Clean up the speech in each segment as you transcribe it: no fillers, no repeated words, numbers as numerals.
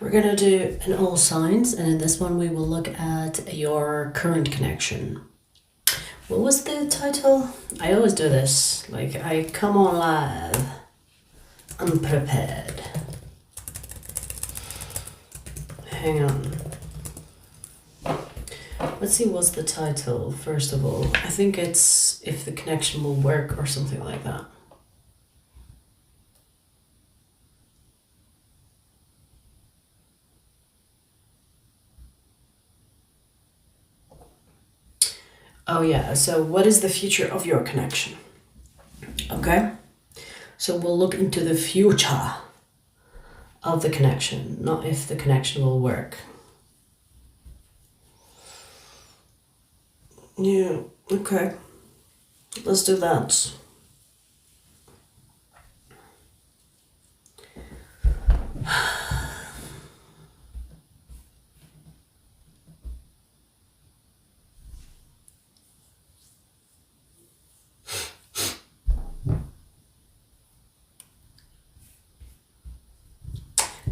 We're gonna do an all signs, and in this one we will look at your current connection. What was the title? I always do this. Like, I come on live unprepared. Hang on. Let's see what's the title, first of all. I think it's If the Connection Will Work or something like that. Oh yeah, so what is the future of your connection? Okay, so we'll look into the future of the connection, not if the connection will work. Yeah, okay, let's do that.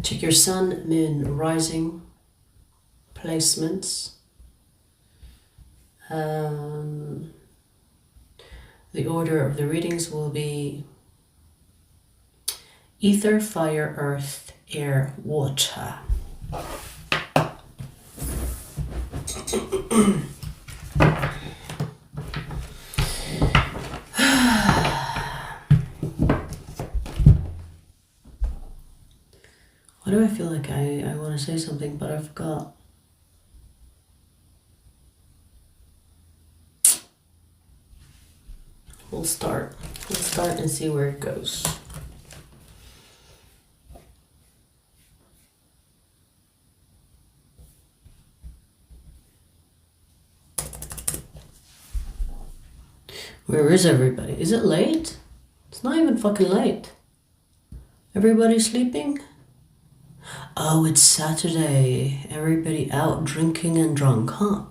Check your sun, moon, rising placements. The order of the readings will be ether, fire, earth, air, water. Why do I feel like I want to say something, but I forgot? We'll start. Let's start and see where it goes. Where is everybody? Is it late? It's not even fucking late. Everybody sleeping? Oh, it's Saturday. Everybody out drinking and drunk, huh?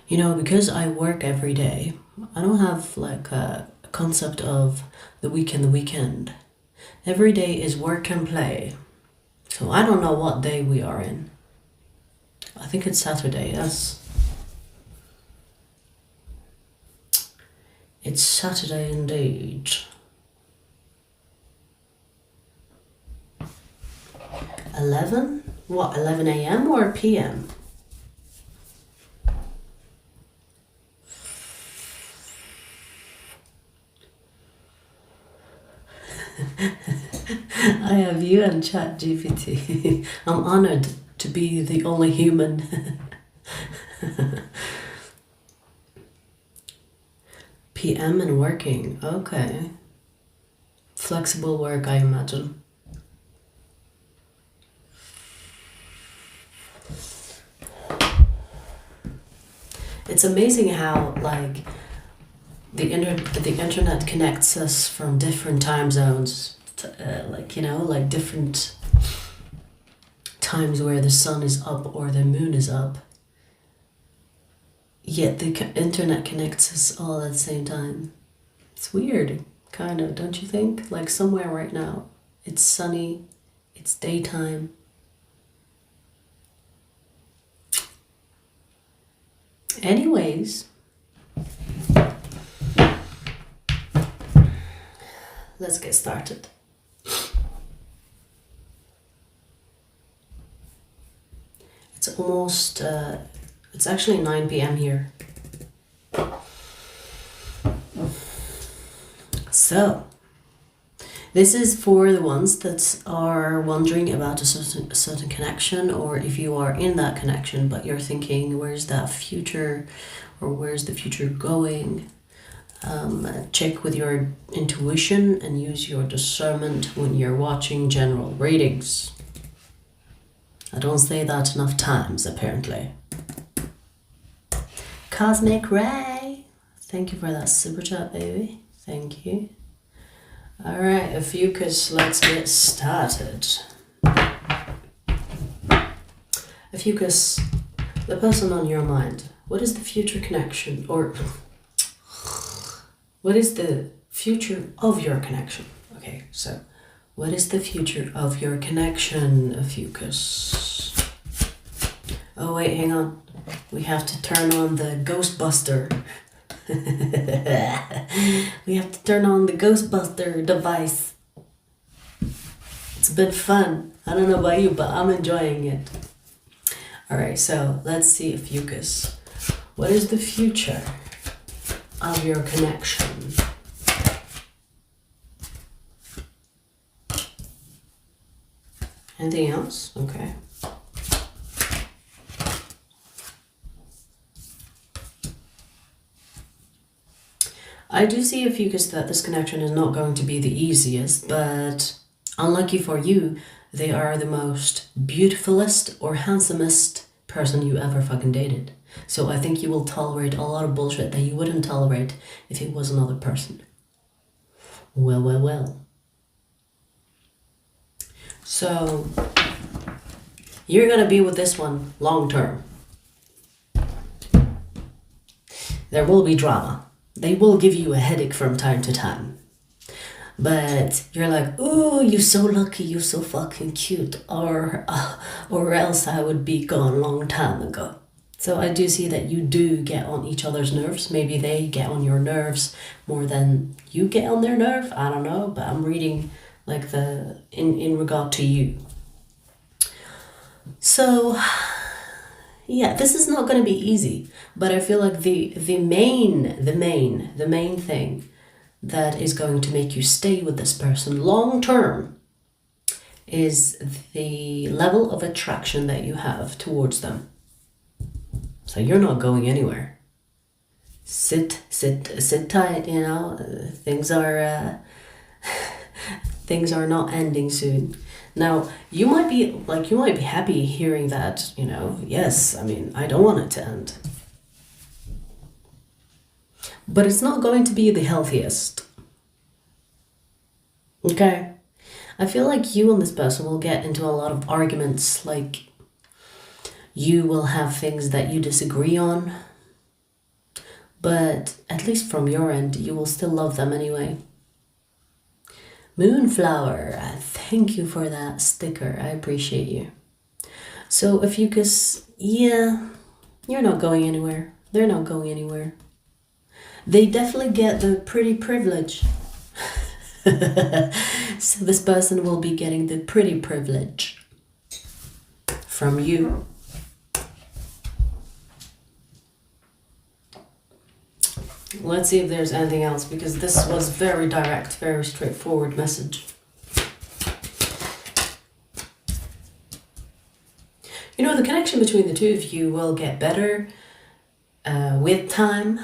You know, because I work every day, I don't have like a concept of the weekend. Every day is work and play. So I don't know what day we are in. I think it's Saturday, yes. It's Saturday indeed. 11? What, 11 a.m. or p.m.? I have you and ChatGPT. I'm honored to be the only human. PM and working, okay. Flexible work, I imagine. It's amazing how like the internet connects us from different time zones, like, you know, like different times where the sun is up or the moon is up. Yet the internet connects us all at the same time. It's weird, kind of, don't you think? Like somewhere right now, it's sunny, it's daytime. Anyways, let's get started. It's almost, it's actually 9 p.m. here. So, this is for the ones that are wondering about a certain connection, or if you are in that connection but you're thinking, where's that future, or where's the future going? Check with your intuition and use your discernment when you're watching general readings. I don't say that enough times, apparently. Cosmic Ray, thank you for that super chat, baby. Thank you. All right, Ophiuchus, let's get started. Ophiuchus, the person on your mind, what is the future connection, or what is the future of your connection? Okay, so What is the future of your connection, Ophiuchus? Oh wait, hang on. We have to turn on the Ghostbuster. We have to turn on the Ghostbuster device. It's been fun. I don't know about you, but I'm enjoying it. Alright, so let's see, Ophiuchus. What is the future of your connection? Anything else? Okay. I do see, Ophiuchus, that this connection is not going to be the easiest, but unlucky for you, they are the most beautifulest or handsomest person you ever fucking dated. So I think you will tolerate a lot of bullshit that you wouldn't tolerate if it was another person. Well, well, well. So you're gonna be with this one long term. There will be drama. They will give you a headache from time to time. But you're like, ooh, you're so lucky, you're so fucking cute, or else I would be gone a long time ago. So I do see that you do get on each other's nerves. Maybe they get on your nerves more than you get on their nerve. I don't know, but I'm reading like in regard to you. So yeah, this is not going to be easy, but I feel like the main thing that is going to make you stay with this person long term is the level of attraction that you have towards them. So you're not going anywhere. Sit tight, you know. Things are not ending soon. Now, you might be happy hearing that, you know, yes, I mean, I don't want it to end. But it's not going to be the healthiest. Okay? I feel like you and this person will get into a lot of arguments, like you will have things that you disagree on, but at least from your end, you will still love them anyway. Moonflower, thank you for that sticker. I appreciate you. So, Ophiuchus, yeah, you're not going anywhere. They're not going anywhere. They definitely get the pretty privilege. So this person will be getting the pretty privilege from you. Let's see if there's anything else, because this was very direct, very straightforward message. You know, the connection between the two of you will get better with time,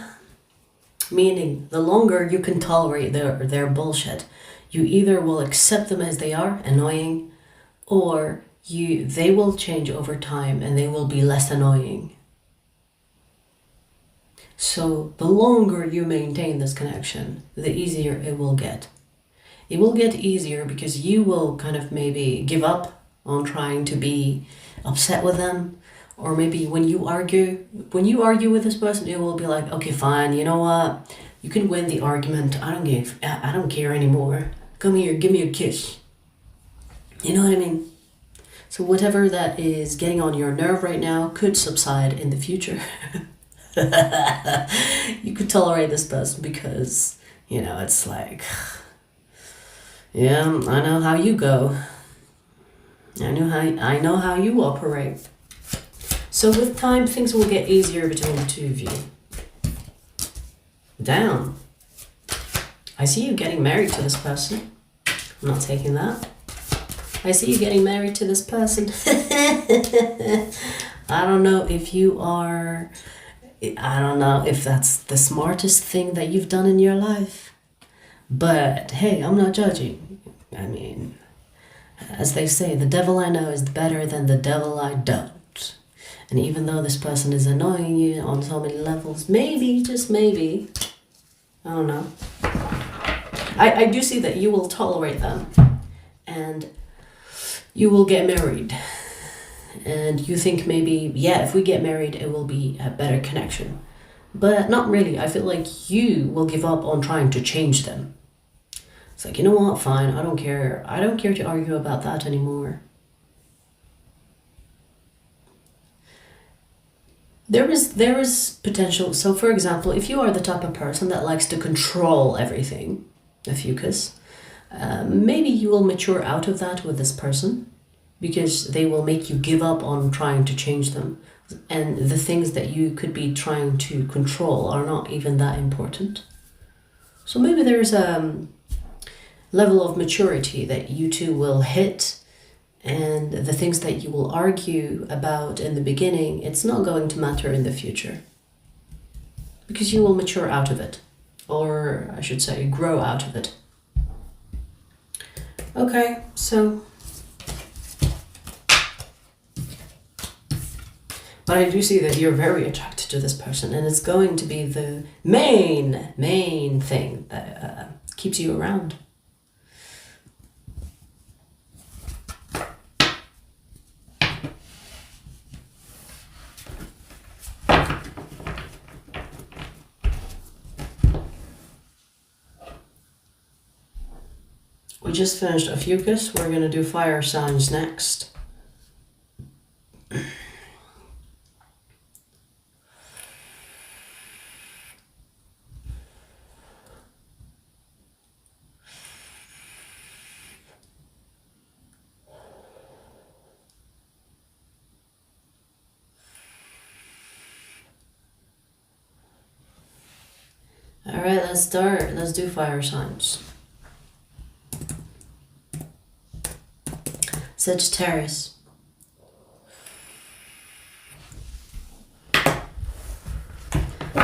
meaning the longer you can tolerate their bullshit, you either will accept them as they are, annoying, or they will change over time and they will be less annoying. So the longer you maintain this connection, the easier it will get. It will get easier because you will kind of maybe give up on trying to be upset with them. Or maybe when you argue with this person, it will be like, okay, fine, you know what? You can win the argument. I don't care anymore. Come here, give me a kiss. You know what I mean? So whatever that is getting on your nerve right now could subside in the future. You could tolerate this person because, you know, it's like, yeah, I know how you go. I know how you operate. So with time, things will get easier between the two of you. Damn. I see you getting married to this person. I'm not taking that. I see you getting married to this person. I don't know if that's the smartest thing that you've done in your life. But hey, I'm not judging. I mean, as they say, the devil I know is better than the devil I don't. And even though this person is annoying you on so many levels, maybe, just maybe, I don't know, I do see that you will tolerate them and you will get married. And you think maybe, yeah, if we get married, it will be a better connection. But not really. I feel like you will give up on trying to change them. It's like, you know what, fine, I don't care. I don't care to argue about that anymore. There is potential. So for example, if you are the type of person that likes to control everything, Ophiuchus, maybe you will mature out of that with this person, because they will make you give up on trying to change them. And the things that you could be trying to control are not even that important. So maybe there's a level of maturity that you two will hit, and the things that you will argue about in the beginning, it's not going to matter in the future, because you will mature out of it, or I should say grow out of it. Okay, so but I do see that you're very attracted to this person, and it's going to be the main thing that keeps you around. We just finished Ophiuchus. We're going to do fire signs next. All right, let's start. Let's do fire signs. Sagittarius.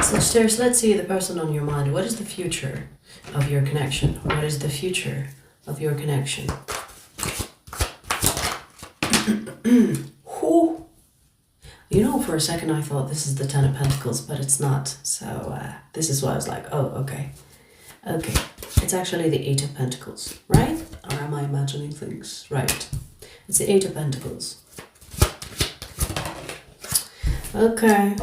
Sagittarius, let's see the person on your mind. What is the future of your connection? What is the future of your connection? You know, for a second I thought this is the Ten of Pentacles, but it's not. So this is why I was like, oh, okay. Okay, it's actually the Eight of Pentacles, right? Or am I imagining things? Right. It's the Eight of Pentacles. Okay.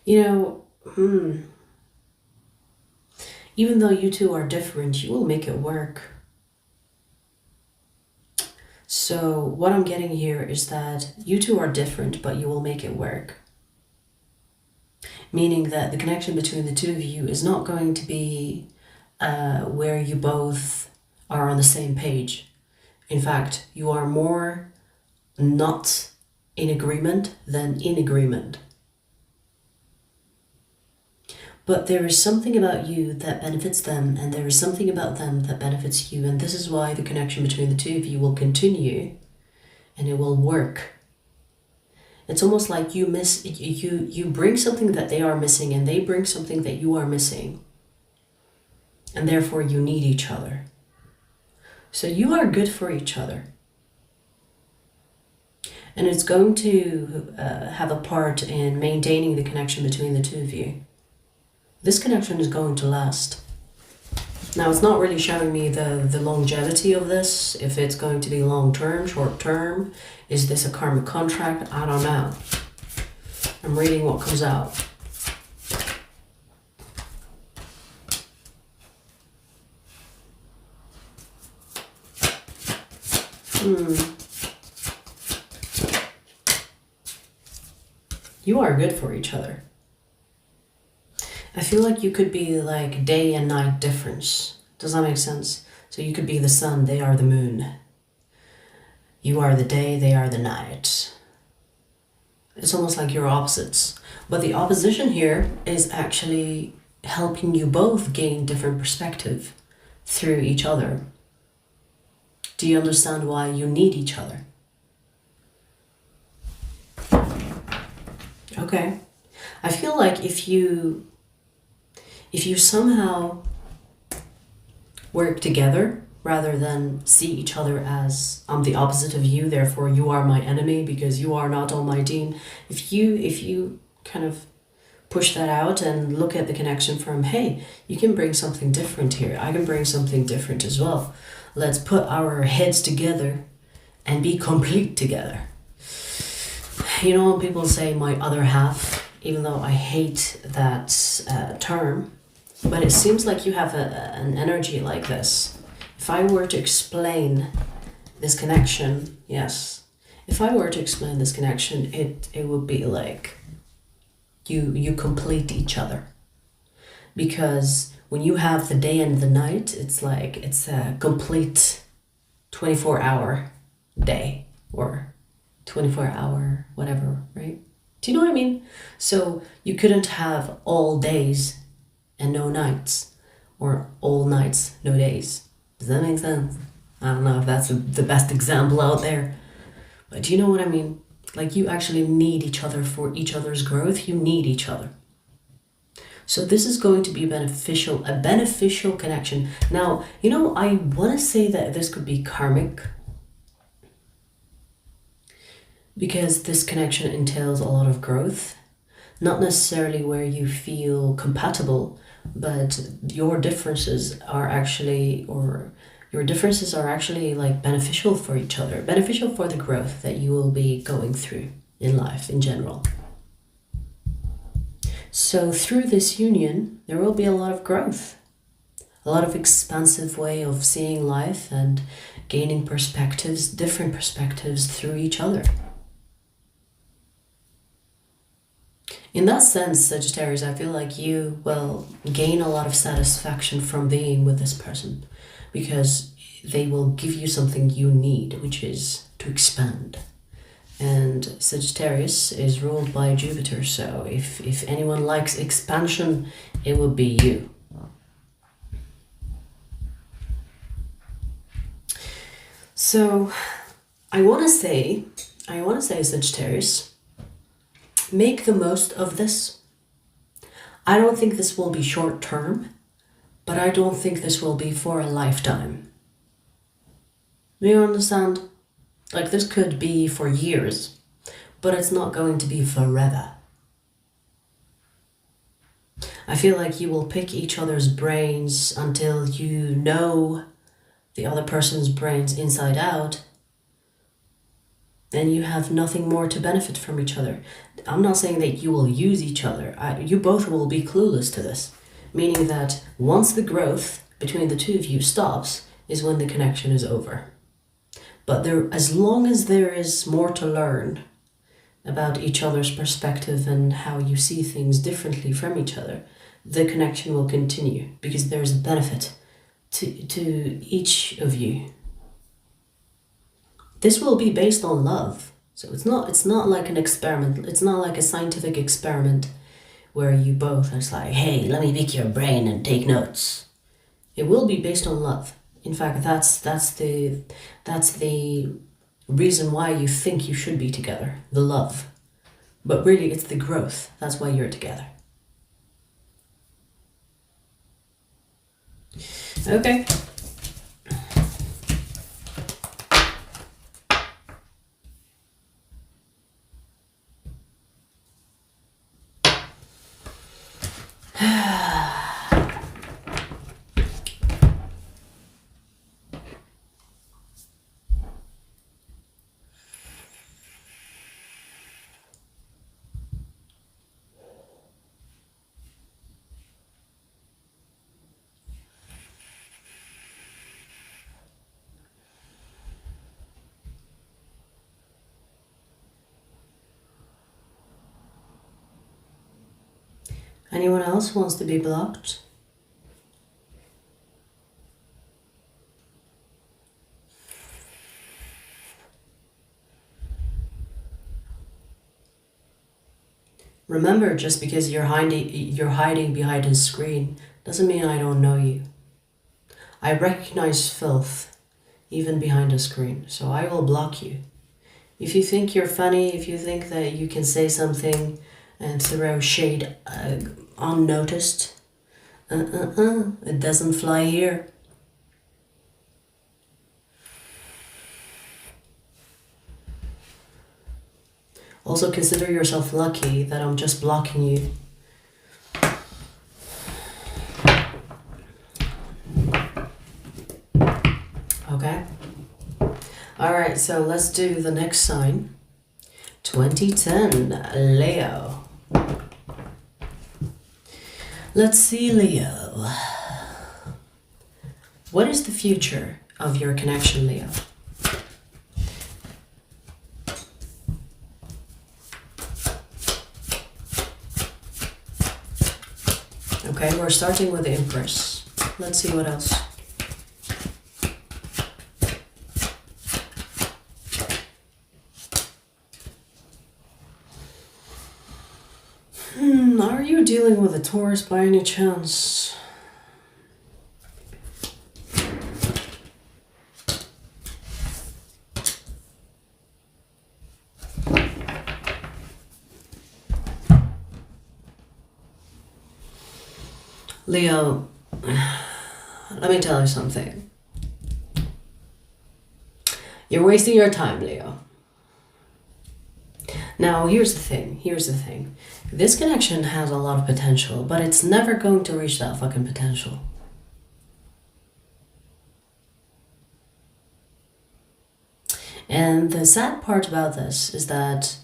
You know, even though you two are different, you will make it work. So what I'm getting here is that you two are different, but you will make it work. Meaning that the connection between the two of you is not going to be where you both are on the same page. In fact, you are more not in agreement than in agreement. But there is something about you that benefits them, and there is something about them that benefits you, and this is why the connection between the two of you will continue, and it will work. It's almost like you bring something that they are missing, and they bring something that you are missing, and therefore you need each other. So you are good for each other, and it's going to have a part in maintaining the connection between the two of you. This connection is going to last. Now, it's not really showing me the longevity of this, if it's going to be long-term, short-term. Is this a karmic contract? I don't know. I'm reading what comes out. You are good for each other. I feel like you could be like day and night difference. Does that make sense? So you could be the sun, they are the moon. You are the day, they are the night. It's almost like you're opposites. But the opposition here is actually helping you both gain different perspective through each other. Do you understand why you need each other? Okay. I feel like if you somehow work together rather than see each other as I'm the opposite of you, therefore you are my enemy because you are not on my team. If you kind of push that out and look at the connection from, hey, you can bring something different here. I can bring something different as well. Let's put our heads together and be complete together. You know, when people say my other half, even though I hate that term, but it seems like you have an energy like this. If I were to explain this connection, yes. If I were to explain this connection, it would be like you complete each other. Because when you have the day and the night, it's like it's a complete 24-hour day or 24-hour whatever, right? Do you know what I mean? So you couldn't have all days and no nights, or all nights, no days. Does that make sense? I don't know if that's the best example out there. But do you know what I mean? Like, you actually need each other for each other's growth. You need each other. So this is going to be a beneficial connection. Now, you know, I want to say that this could be karmic, because this connection entails a lot of growth. Not necessarily where you feel compatible, but your differences are actually, like beneficial for each other, beneficial for the growth that you will be going through in life in general. So through this union, there will be a lot of growth, a lot of expansive way of seeing life and gaining perspectives, different perspectives through each other. In that sense, Sagittarius, I feel like you will gain a lot of satisfaction from being with this person, because they will give you something you need, which is to expand. And Sagittarius is ruled by Jupiter, so if anyone likes expansion, it would be you. So I want to say, Sagittarius, make the most of this. I don't think this will be short term, but I don't think this will be for a lifetime. Do you understand? Like, this could be for years, but it's not going to be forever. I feel like you will pick each other's brains until you know the other person's brains inside out, then you have nothing more to benefit from each other. I'm not saying that you will use each other. You both will be clueless to this, meaning that once the growth between the two of you stops is when the connection is over. But as long as there is more to learn about each other's perspective and how you see things differently from each other, the connection will continue, because there's a benefit to each of you. This will be based on love. So it's not like an experiment. It's not like a scientific experiment where you both are like, hey, let me pick your brain and take notes. It will be based on love. In fact, that's the reason why you think you should be together, the love. But really, it's the growth. That's why you're together. Okay. Anyone else wants to be blocked? Remember, just because you're hiding behind a screen doesn't mean I don't know you. I recognize filth even behind a screen, so I will block you. If you think you're funny, if you think that you can say something and throw shade unnoticed, it doesn't fly here. Also, consider yourself lucky that I'm just blocking you, Okay? Alright, so let's do the next sign. 2010, Leo. Let's see, Leo. What is the future of your connection, Leo? Okay, we're starting with the Empress. Let's see what else. Are you dealing with a Taurus by any chance? Leo, let me tell you something. You're wasting your time, Leo. Now, here's the thing. This connection has a lot of potential, but it's never going to reach that fucking potential. And the sad part about this is that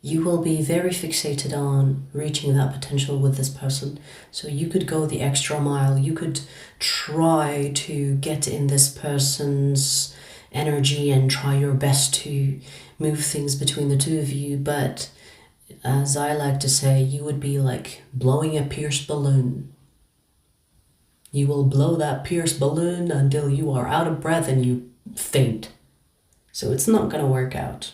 you will be very fixated on reaching that potential with this person. So you could go the extra mile. You could try to get in this person's energy and try your best to move things between the two of you. But as I like to say, you would be like blowing a pierced balloon. You will blow that pierced balloon until you are out of breath and you faint. So it's not going to work out.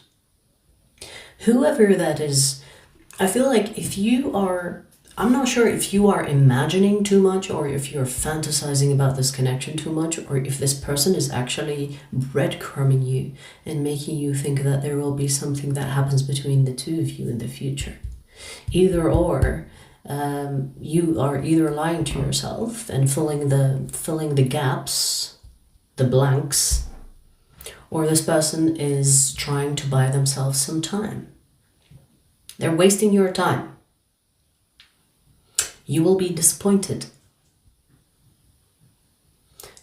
Whoever that is, I feel like if you are, I'm not sure if you are imagining too much or if you're fantasizing about this connection too much or if this person is actually breadcrumbing you and making you think that there will be something that happens between the two of you in the future. Either or, you are either lying to yourself and filling the gaps, the blanks, or this person is trying to buy themselves some time. They're wasting your time. You will be disappointed.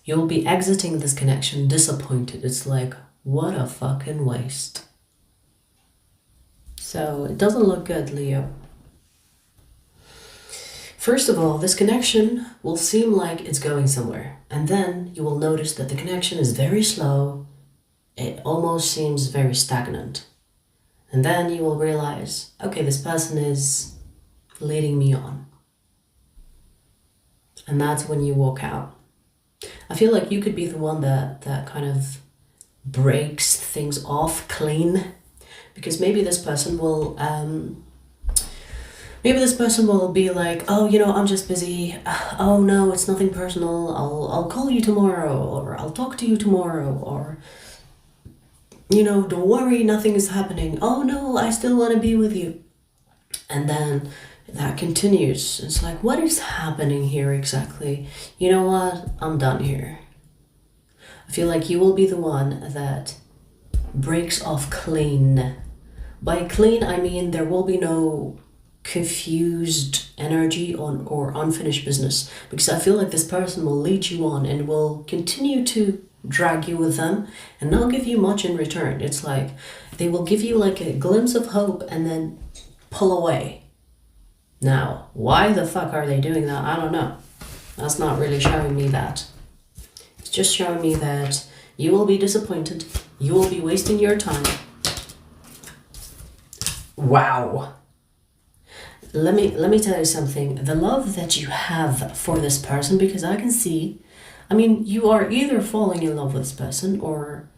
You'll be exiting this connection disappointed. It's like, what a fucking waste. So it doesn't look good, Leo. First of all, this connection will seem like it's going somewhere. And then you will notice that the connection is very slow. It almost seems very stagnant. And then you will realize, okay, this person is leading me on. And that's when you walk out. I feel like you could be the one that kind of breaks things off clean. Because maybe this person will be like, oh, I'm just busy. Oh no, it's nothing personal. I'll call you tomorrow, or I'll talk to you tomorrow, or don't worry, nothing is happening. Oh no, I still want to be with you. And then that continues. It's like, what is happening here exactly? You know what? I'm done here. I feel like you will be the one that breaks off clean. By clean, I mean there will be no confused energy or unfinished business. Because I feel like this person will lead you on and will continue to drag you with them and not give you much in return. It's like they will give you like a glimpse of hope and then pull away. Now, why the fuck are they doing that? I don't know. That's not really showing me that. It's just showing me that you will be disappointed. You will be wasting your time. Wow. Let me tell you something. The love that you have for this person, because I can see, you are either falling in love with this person or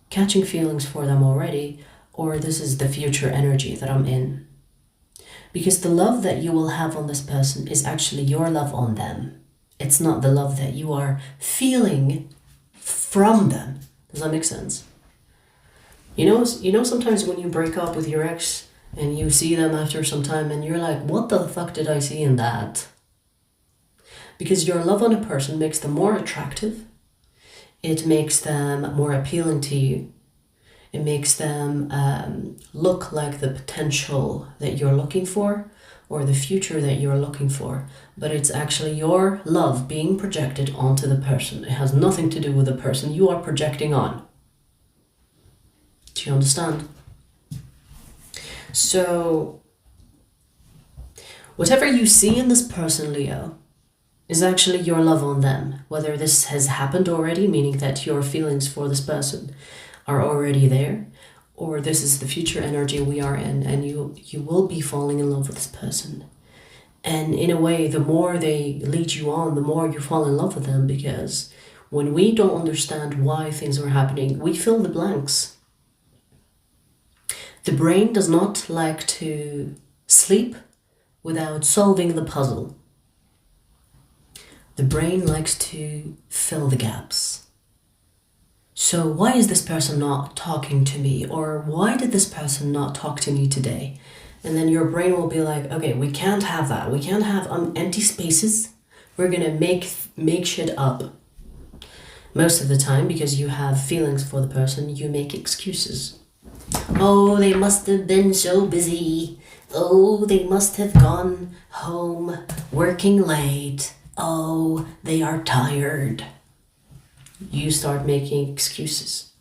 catching feelings for them already, or this is the future energy that I'm in. Because the love that you will have on this person is actually your love on them. It's not the love that you are feeling from them. Does that make sense? Sometimes when you break up with your ex and you see them after some time and you're like, what the fuck did I see in that? Because your love on a person makes them more attractive. It makes them more appealing to you. It makes them look like the potential that you're looking for. or the future that you're looking for, but it's actually your love being projected onto the person. It has nothing to do with the person you are projecting on. Do you understand? So, whatever you see in this person, Leo, is actually your love on them. Whether this has happened already, meaning that your feelings for this person are already there, or this is the future energy we are in, and you will be falling in love with this person. And in a way, the more they lead you on, the more you fall in love with them, because when we don't understand why things are happening, we fill the blanks. The brain does not like to sleep without solving the puzzle. The brain likes to fill the gaps. So why is this person not talking to me? Or why did this person not talk to me today? And then your brain will be like, okay, we can't have that. We can't have empty spaces. We're gonna make shit up. Most of the time, because you have feelings for the person, you make excuses. Oh, they must have been so busy. Oh, they must have gone home working late. Oh, they are tired. You start making excuses.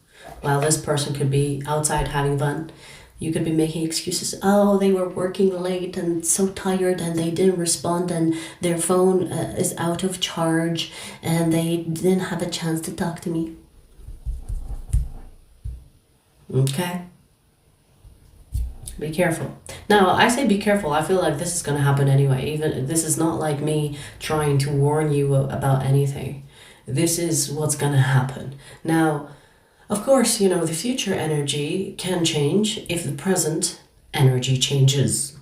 While this person could be outside having fun, you could be making excuses. Oh, they were working late and so tired and they didn't respond and their phone is out of charge and they didn't have a chance to talk to me. Okay? Be careful. Now, I say be careful. I feel like this is going to happen anyway. Even this is not like me trying to warn you about anything. This is what's going to happen. Now, of course, the future energy can change if the present energy changes.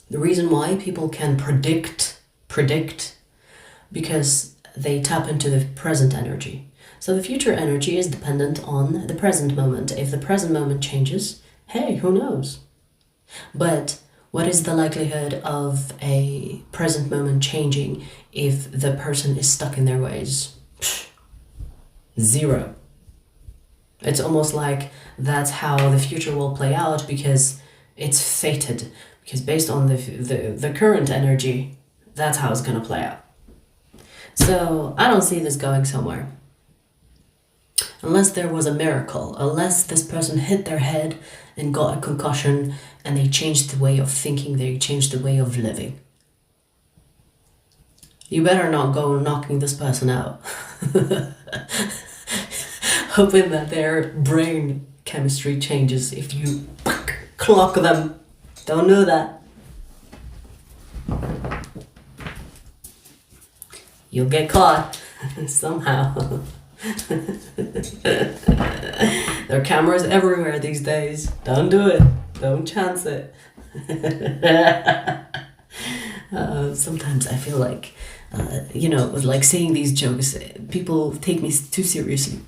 The reason why people can predict, because they tap into the present energy. So the future energy is dependent on the present moment. If the present moment changes, hey, who knows? But what is the likelihood of a present moment changing if the person is stuck in their ways? Zero. It's almost like that's how the future will play out because it's fated. Because based on the current energy, that's how it's going to play out. So I don't see this going somewhere. Unless there was a miracle, unless this person hit their head and got a concussion and they changed the way of thinking, they changed the way of living. You better not go knocking this person out. Hoping that their brain chemistry changes if you clock them. Don't do that. You'll get caught somehow. There are cameras everywhere these days. Don't do it. Don't chance it. Sometimes I feel like, like saying these jokes, people take me too seriously.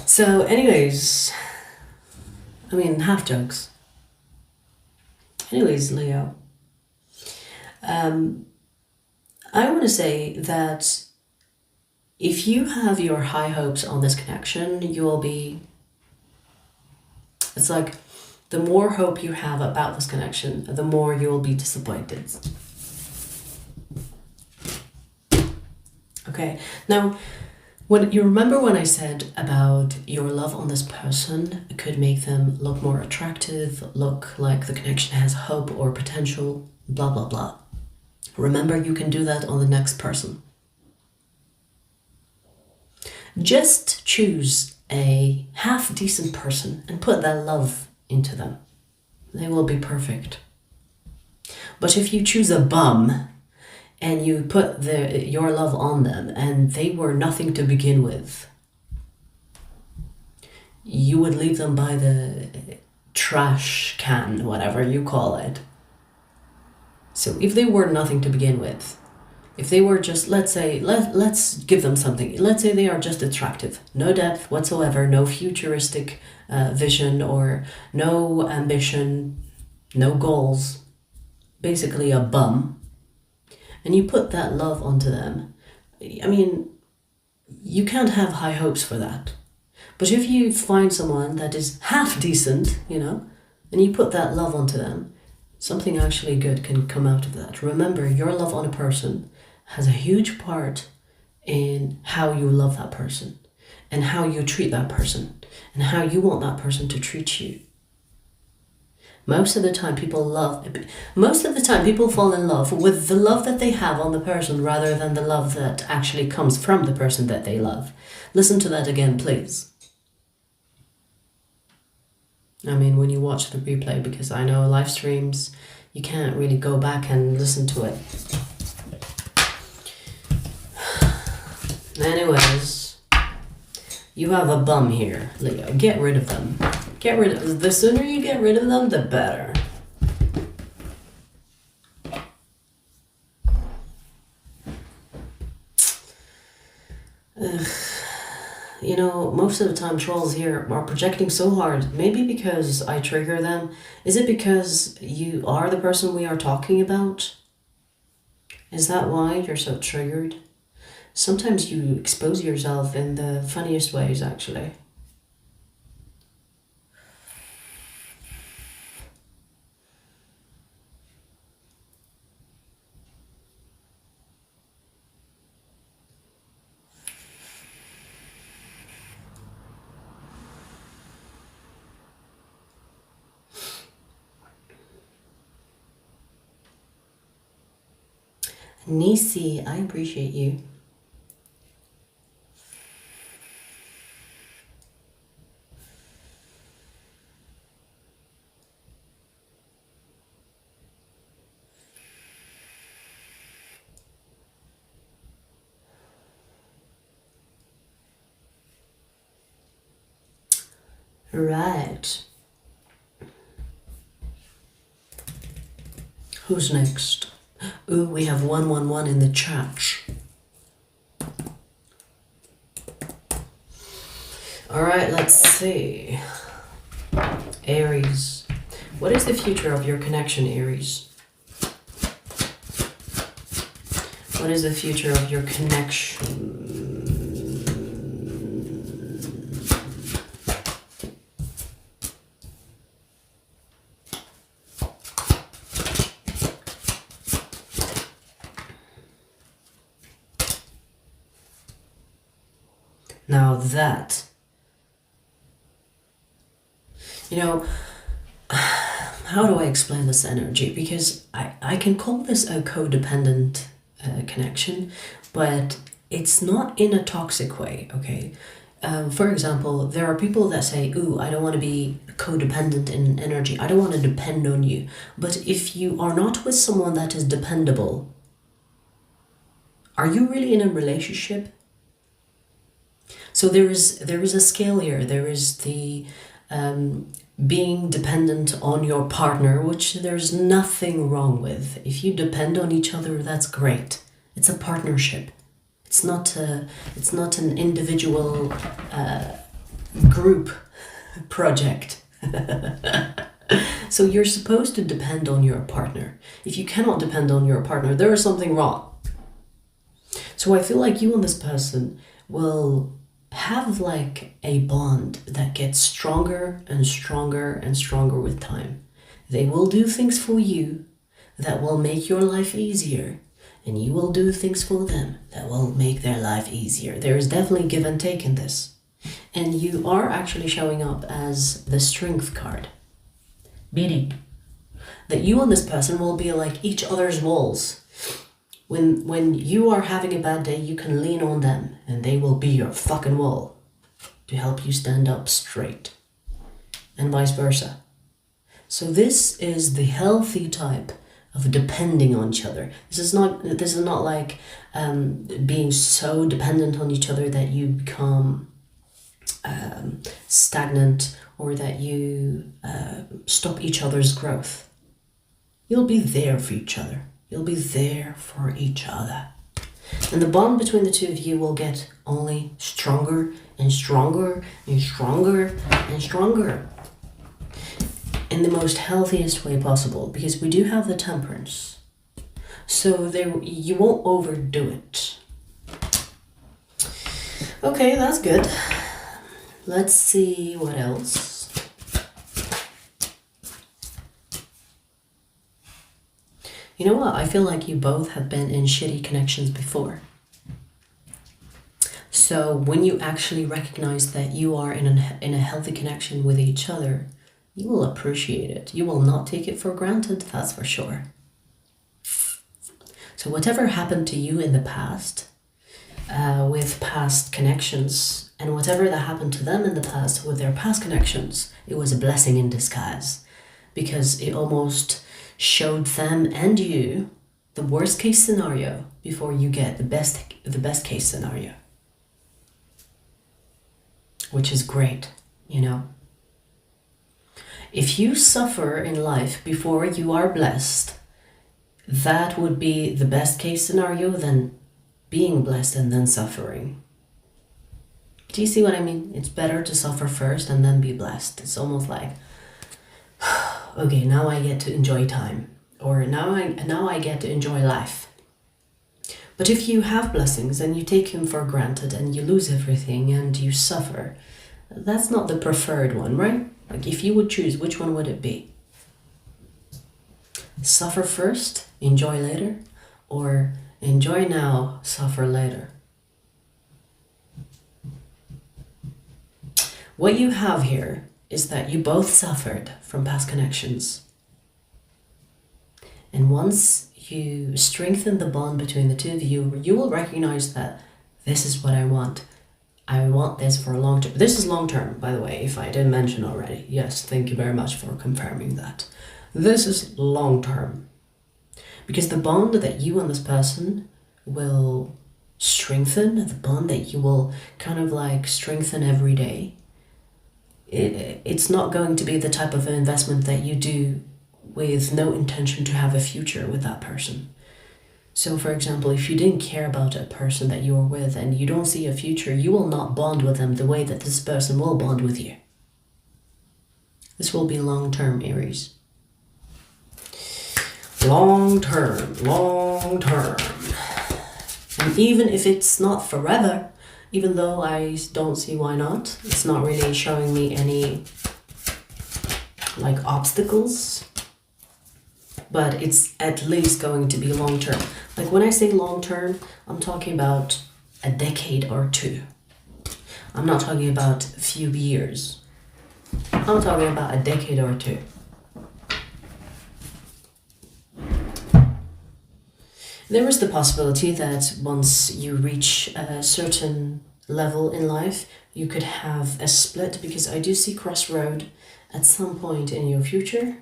So anyways, half jokes. Anyways, Leo, I want to say that if you have your high hopes on this connection, it's like the more hope you have about this connection, the more you will be disappointed. Okay, now, when you remember when I said about your love on this person could make them look more attractive, look like the connection has hope or potential, blah, blah, blah. Remember, you can do that on the next person. Just choose a half-decent person and put that love into them. They will be perfect. But if you choose a bum and you put your love on them and they were nothing to begin with, you would leave them by the trash can, whatever you call it. So if they were nothing to begin with, if they were just, let's give them something. Let's say they are just attractive. No depth whatsoever, no futuristic vision or no ambition, no goals. Basically a bum. And you put that love onto them. You can't have high hopes for that. But if you find someone that is half decent, and you put that love onto them, Something actually good can come out of that. Remember, your love on a person has a huge part in how you love that person and how you treat that person and how you want that person to treat you. Most of the time people fall in love with the love that they have on the person rather than the love that actually comes from the person that they love. Listen to that again, please. I mean, when you watch the replay, because I know live streams, you can't really go back and listen to it. Anyways, you have a bum here, Leo. Get rid of them. The sooner you get rid of them, the better. Ugh. You know, most of the time trolls here are projecting so hard. Maybe because I trigger them. Is it because you are the person we are talking about? Is that why you're so triggered? Sometimes you expose yourself in the funniest ways, actually. Nisi, I appreciate you. Right. Who's next? Ooh, we have 111 in the chat. Alright, let's see. Aries. What is the future of your connection, Aries? What is the future of your connection? Now that, you know, how do I explain this energy? Because I can call this a codependent connection, but it's not in a toxic way, okay? For example, there are people that say, ooh, I don't want to be codependent in energy. I don't want to depend on you. But if you are not with someone that is dependable, are you really in a relationship? So there is a scale here. There is the being dependent on your partner, which there's nothing wrong with. If you depend on each other, that's great. It's a partnership. It's not an individual group project. So you're supposed to depend on your partner. If you cannot depend on your partner, there is something wrong. So I feel like you and this person will have like a bond that gets stronger and stronger and stronger with time. They will do things for you that will make your life easier, and you will do things for them that will make their life easier. There is definitely give and take in this. And you are actually showing up as the strength card, meaning that you and this person will be like each other's walls. When you are having a bad day, you can lean on them and they will be your fucking wall to help you stand up straight, and vice versa. So this is the healthy type of depending on each other. This is not like being so dependent on each other that you become stagnant or that you stop each other's growth. You'll be there for each other. You'll be there for each other. And the bond between the two of you will get only stronger and stronger and stronger and stronger. In the most healthiest way possible, because we do have the temperance. So you won't overdo it. Okay, that's good. Let's see what else. You know what? I feel like you both have been in shitty connections before. So when you actually recognize that you are in a healthy connection with each other, you will appreciate it. You will not take it for granted, that's for sure. So whatever happened to you in the past, with past connections, and whatever that happened to them in the past with their past connections, it was a blessing in disguise, because it almost showed them and you the worst case scenario before you get the best case scenario. Which is great, you know. If you suffer in life before you are blessed, that would be the best case scenario than being blessed and then suffering. Do you see what I mean? It's better to suffer first and then be blessed. It's almost like, okay, now I get to enjoy time, or now I get to enjoy life. But if you have blessings and you take them for granted and you lose everything and you suffer, that's not the preferred one, right? Like if you would choose, which one would it be? Suffer first, enjoy later, or enjoy now, suffer later? What you have here is that you both suffered from past connections. And once you strengthen the bond between the two of you, you will recognize that this is what I want. I want this for a long term. This is long term, by the way, if I didn't mention already. Yes, thank you very much for confirming that. This is long term. Because the bond that you and this person will strengthen, the bond that you will kind of like strengthen every day, it's not going to be the type of investment that you do with no intention to have a future with that person. So for example, if you didn't care about a person that you're with and you don't see a future, you will not bond with them the way that this person will bond with you. This will be long-term, Aries. Long-term. And even if it's not forever, even though I don't see why not, it's not really showing me any like obstacles, but it's at least going to be long term. Like when I say long term, I'm talking about a decade or two. I'm not talking about a few years. I'm talking about a decade or two. There is the possibility that once you reach a certain level in life, you could have a split, because I do see crossroad at some point in your future.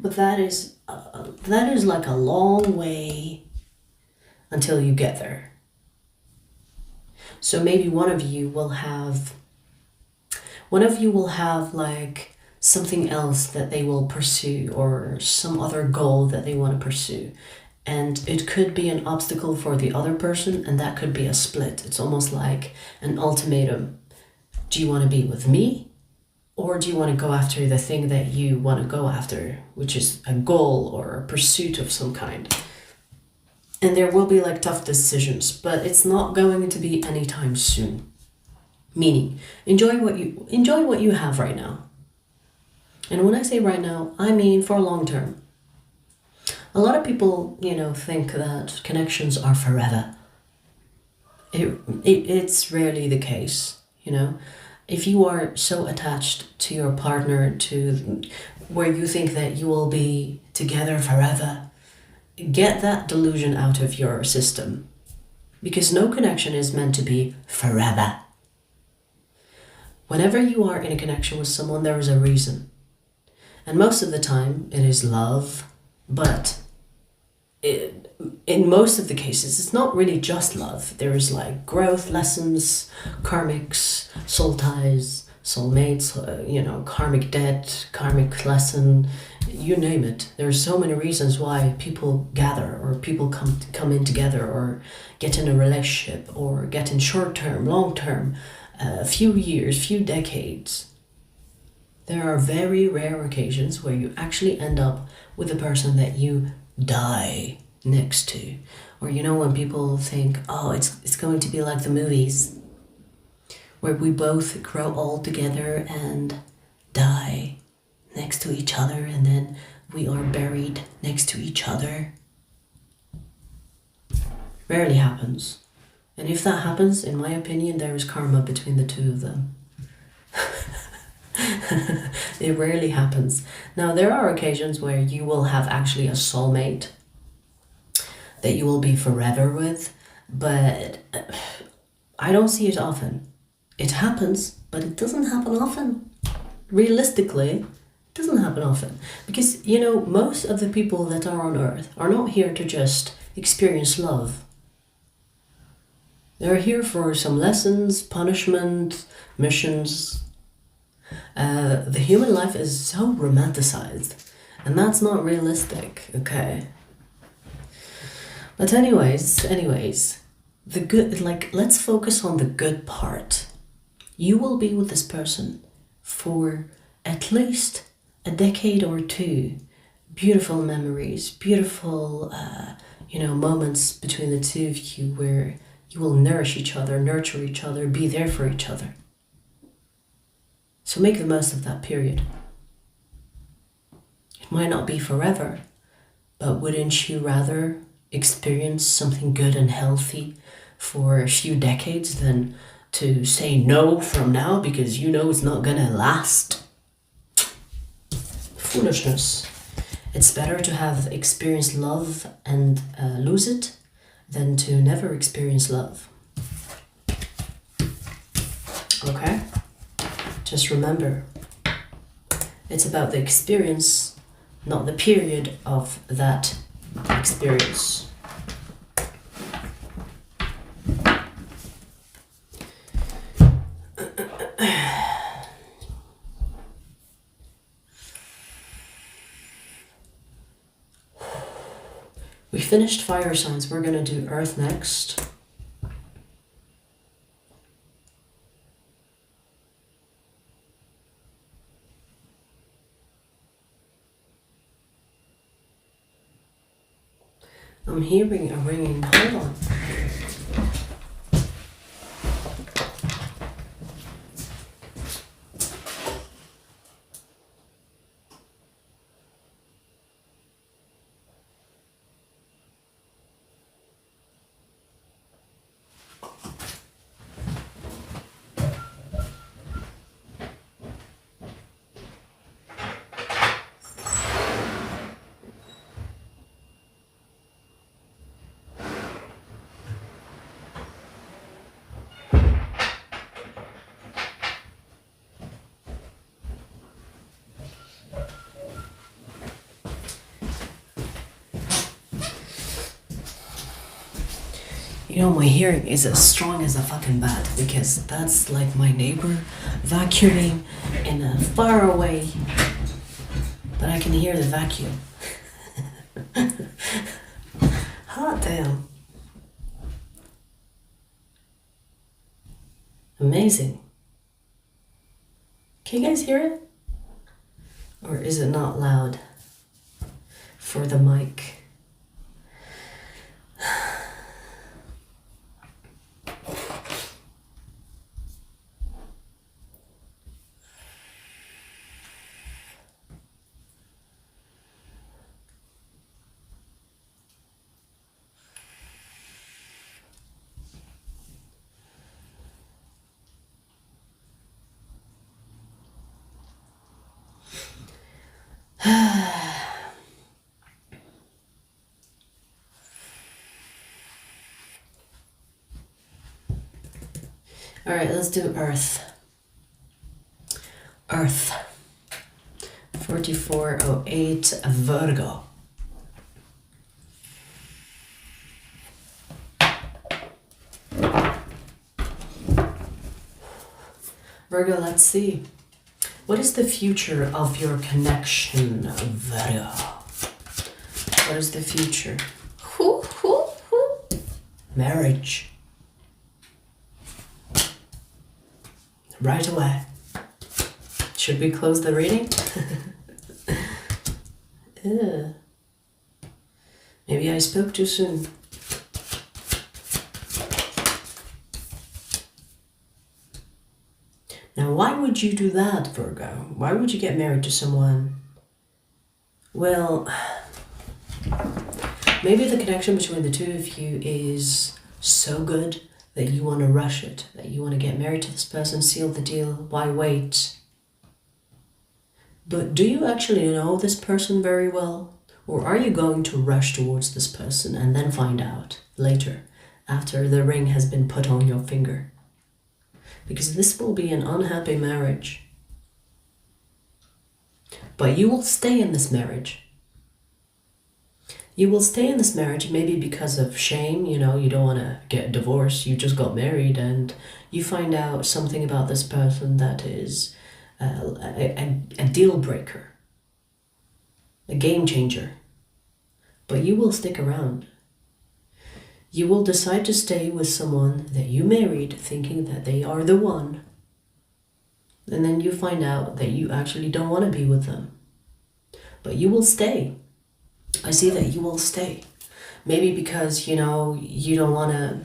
But that is like a long way until you get there. So maybe one of you will have like something else that they will pursue, or some other goal that they want to pursue. And it could be an obstacle for the other person, and that could be a split. It's almost like an ultimatum. Do you want to be with me? Or do you want to go after the thing that you want to go after, which is a goal or a pursuit of some kind? And there will be like tough decisions, but it's not going to be anytime soon. Meaning, enjoy what you have right now. And when I say right now, I mean for long term. A lot of people, think that connections are forever. It's rarely the case, If you are so attached to your partner, to where you think that you will be together forever, get that delusion out of your system. Because no connection is meant to be forever. Whenever you are in a connection with someone, there is a reason. And most of the time, it is love. But in most of the cases, it's not really just love. There is like growth, lessons, karmics, soul ties, soulmates, karmic debt, karmic lesson, you name it. There are so many reasons why people gather, or people come in together, or get in a relationship, or get in short term, long term, a few years, few decades. There are very rare occasions where you actually end up with a person that you die next to. Or when people think, oh, it's going to be like the movies, where we both grow old together and die next to each other, and then we are buried next to each other. Rarely happens. And if that happens, in my opinion, there is karma between the two of them. It rarely happens. Now, there are occasions where you will have actually a soulmate that you will be forever with, but I don't see it often. It happens, but it doesn't happen often. Realistically, it doesn't happen often. Because, you know, most of the people that are on Earth are not here to just experience love. They're here for some lessons, punishment, missions. The human life is so romanticized, and that's not realistic, okay? But anyways, the good, like, let's focus on the good part. You will be with this person for at least a decade or two. Beautiful memories, beautiful, moments between the two of you where you will nourish each other, nurture each other, be there for each other. So make the most of that period. It might not be forever, but wouldn't you rather experience something good and healthy for a few decades than to say no from now because you know it's not gonna last? Foolishness. It's better to have experienced love and lose it than to never experience love. Okay? Just remember, it's about the experience, not the period of that experience. We finished fire signs. We're going to do Earth next. I'm hearing a ringing. Hold on. You know, my hearing is as strong as a fucking bat because that's like my neighbor vacuuming in a far away, but I can hear the vacuum. Hot damn. Amazing. Can you guys hear it? Or is it not loud for the mic? All right, let's do Earth. Earth. 4408 Virgo. Virgo, let's see. What is the future of your connection, Virgo? What is the future? Marriage. Right away. Should we close the reading? Maybe I spoke too soon. Now, why would you do that, Virgo? Why would you get married to someone? Well, Maybe the connection between the two of you is so good that you want to rush it, that you want to get married to this person, seal the deal. Why wait? But do you actually know this person very well? Or are you going to rush towards this person and then find out later, after the ring has been put on your finger? Because this will be an unhappy marriage. But you will stay in this marriage. You will stay in this marriage maybe because of shame, you know, you don't want to get divorced, you just got married and you find out something about this person that is a deal breaker, a game changer. But you will stick around. You will decide to stay with someone that you married thinking that they are the one. And then you find out that you actually don't want to be with them. But you will stay. I see that you will stay. Maybe because, you know, you don't want to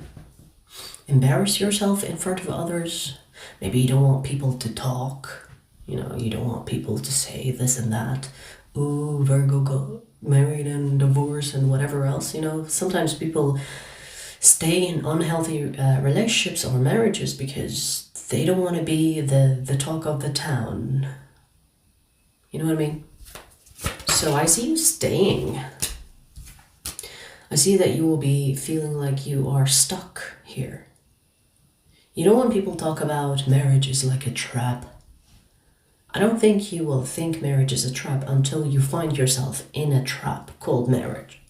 embarrass yourself in front of others. Maybe you don't want people to talk. You know, you don't want people to say this and that. Ooh, Virgo got married and divorced and whatever else. You know, sometimes people stay in unhealthy relationships or marriages because they don't want to be the talk of the town. You know what I mean? So I see you staying. I see that you will be feeling like you are stuck here. You know, when people talk about marriage is like a trap, I don't think you will think marriage is a trap until you find yourself in a trap called marriage.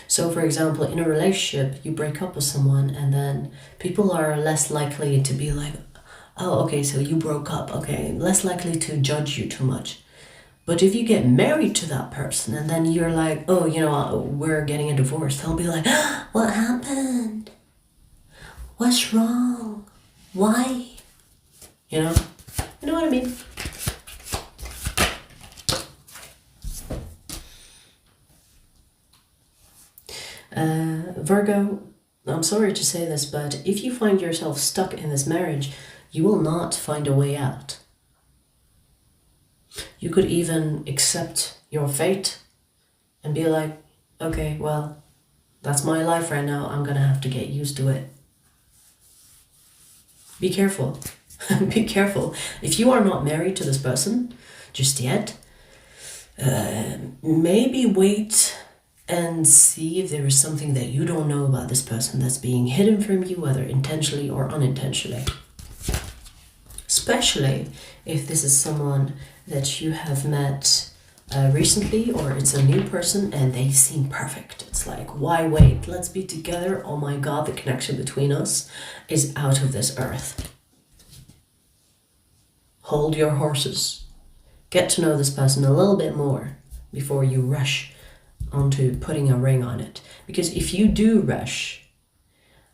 So for example, in a relationship, you break up with someone and then people are less likely to be like, oh, okay, so you broke up, okay, less likely to judge you too much. But if you get married to that person and then you're like, oh, you know, we're getting a divorce, they'll be like, what happened? What's wrong? Why? You know what I mean? Virgo, I'm sorry to say this, but if you find yourself stuck in this marriage, you will not find a way out. You could even accept your fate and be like, okay, well, that's my life right now. I'm gonna have to get used to it. Be careful. Be careful. If you are not married to this person just yet, maybe wait and see if there is something that you don't know about this person that's being hidden from you, whether intentionally or unintentionally. Especially if this is someone that you have met recently, or it's a new person and they seem perfect. It's like, why wait? Let's be together. Oh my God, the connection between us is out of this earth. Hold your horses. Get to know this person a little bit more before you rush onto putting a ring on it. Because if you do rush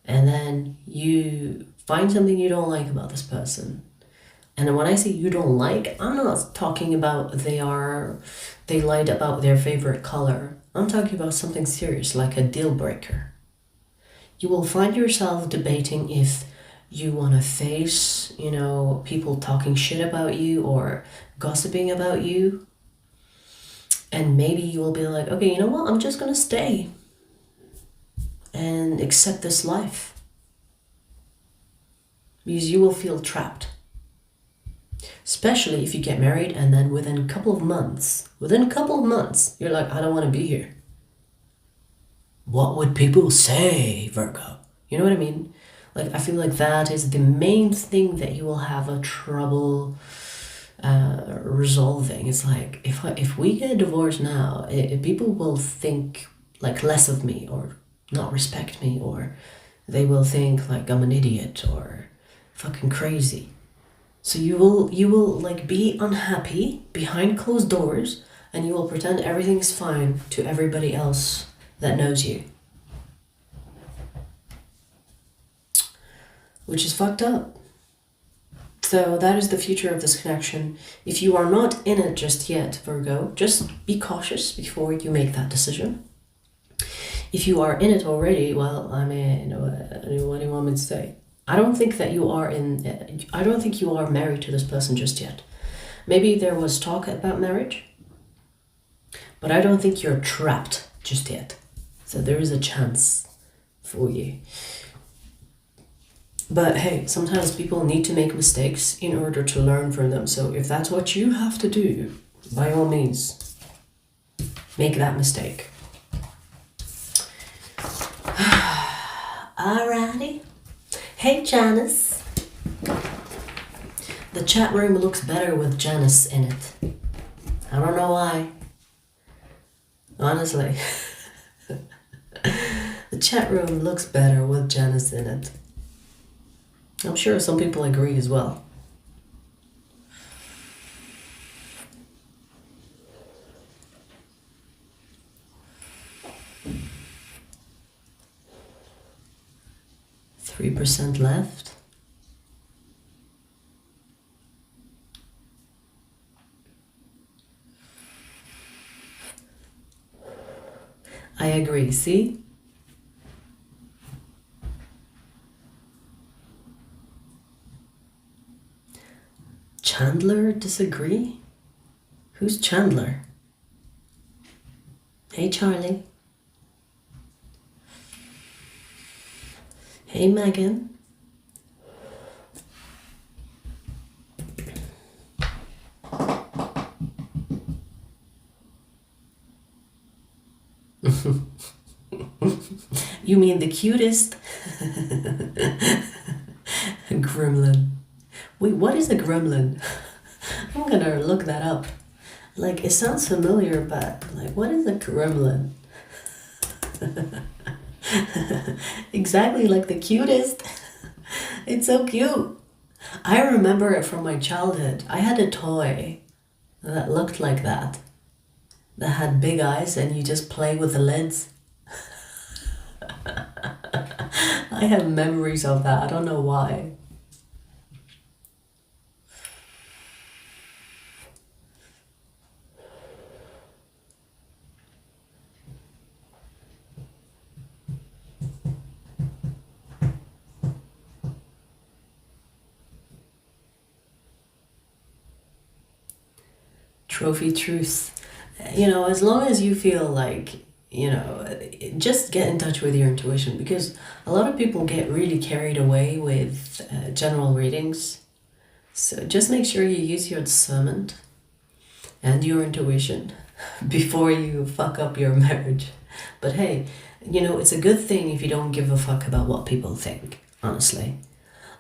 and then you find something you don't like about this person, and when I say you don't like, I'm not talking about they lied about their favorite color. I'm talking about something serious, like a deal breaker. You will find yourself debating if you want to face, you know, people talking shit about you or gossiping about you. And maybe you will be like, okay, you know what? I'm just going to stay and accept this life. Because you will feel trapped. Especially if you get married and then within a couple of months, you're like, I don't want to be here. What would people say, Virgo? You know what I mean? Like, I feel like that is the main thing that you will have a trouble resolving. It's like, if we get divorced now, people will think like less of me or not respect me, or they will think like I'm an idiot or fucking crazy. So you will like be unhappy behind closed doors, and you will pretend everything's fine to everybody else that knows you. Which is fucked up. So that is the future of this connection. If you are not in it just yet, Virgo, just be cautious before you make that decision. If you are in it already, well, I mean, what do you want me to say? I don't think you are married to this person just yet. Maybe there was talk about marriage, but I don't think you're trapped just yet. So there is a chance for you. But hey, sometimes people need to make mistakes in order to learn from them. So if that's what you have to do, by all means, make that mistake. Alrighty. Hey, Janice. The chat room looks better with Janice in it. I don't know why. Honestly. The chat room looks better with Janice in it. I'm sure some people agree as well. %3 left. I agree, see? Chandler disagree? Who's Chandler? Hey, Charlie. Hey, Megan. You mean the cutest? Gremlin. Wait, what is a gremlin? I'm gonna look that up. Like, it sounds familiar, but like, what is a gremlin? Exactly like the cutest. It's so cute. I remember it from my childhood. I had a toy that looked like that had big eyes, and you just play with the lids. I have memories of that. I don't know why. Trophy truth. You know, as long as you feel like, you know, just get in touch with your intuition, because a lot of people get really carried away with general readings. So just make sure you use your discernment and your intuition before you fuck up your marriage. But hey, you know, it's a good thing if you don't give a fuck about what people think, honestly.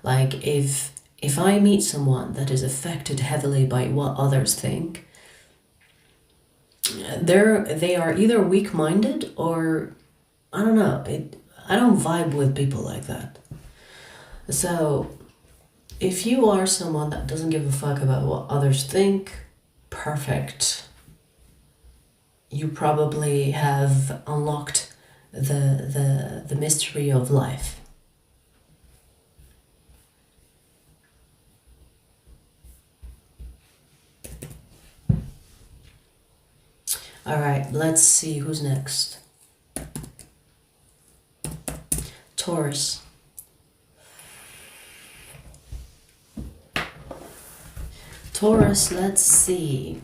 Like, if I meet someone that is affected heavily by what others think, they are either weak-minded or, I don't know, I don't vibe with people like that. So if you are someone that doesn't give a fuck about what others think, perfect. You probably have unlocked the mystery of life. All right, let's see who's next. Taurus. Taurus, let's see.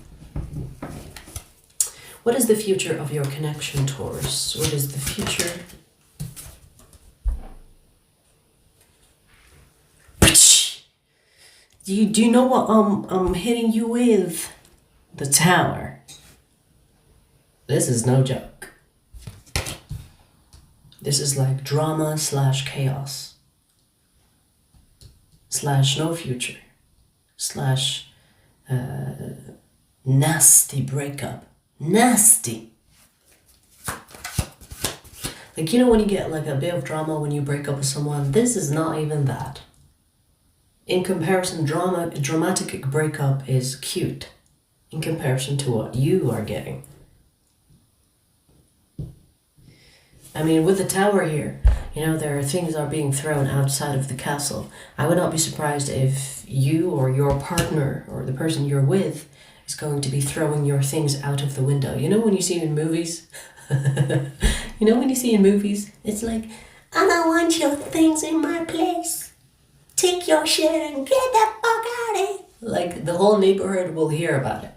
What is the future of your connection, Taurus? What is the future? Do you know what I'm hitting you with? The Tower. This is no joke. This is like drama / chaos / no future / nasty breakup. Nasty. Like, you know when you get like a bit of drama when you break up with someone? This is not even that. In comparison, dramatic breakup is cute in comparison to what you are getting. I mean, with the Tower here, you know, there are things are being thrown outside of the castle. I would not be surprised if you or your partner or the person you're with is going to be throwing your things out of the window. You know when you see in movies? You know when you see in movies? It's like, I don't want your things in my place. Take your shit and get the fuck out of here. Like, the whole neighborhood will hear about it.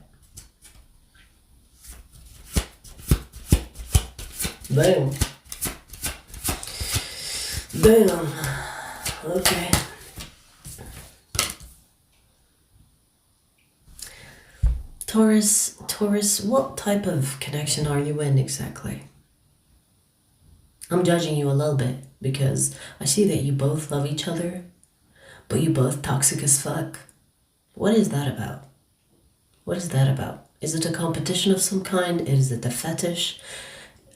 Boom. Damn. Okay. Taurus, what type of connection are you in exactly? I'm judging you a little bit because I see that you both love each other, but you both toxic as fuck. What is that about? What is that about? Is it a competition of some kind? Is it a fetish?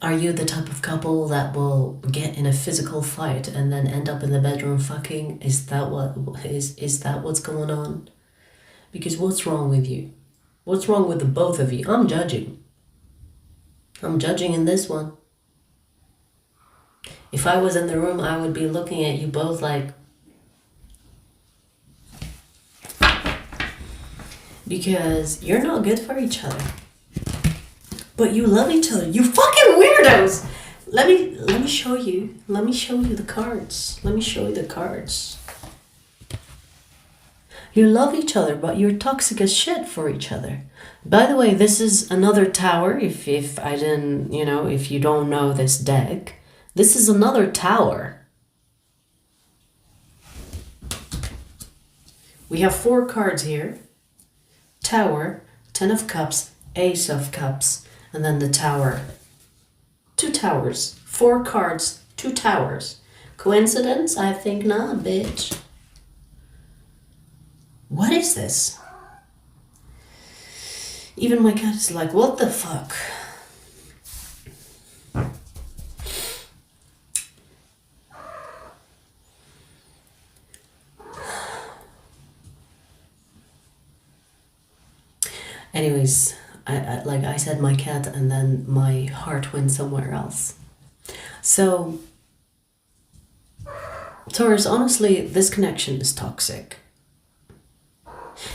Are you the type of couple that will get in a physical fight and then end up in the bedroom fucking? Is that what's going on? Because what's wrong with you? What's wrong with the both of you? I'm judging. I'm judging in this one. If I was in the room, I would be looking at you both like... Because you're not good for each other. But you love each other. You fucking weirdos! Let me show you. Let me show you the cards. Let me show you the cards. You love each other, but you're toxic as shit for each other. By the way, this is another tower. If I didn't, if you don't know this deck, this is another tower. We have 4 cards here. Tower, 10 of Cups, Ace of Cups, and then the Tower. 2 towers. 4 cards, 2 towers. Coincidence? I think not, bitch. What is this? Even my cat is like, what the fuck? Anyways, I said my cat and then my heart went somewhere else. So, Taurus, honestly, this connection is toxic.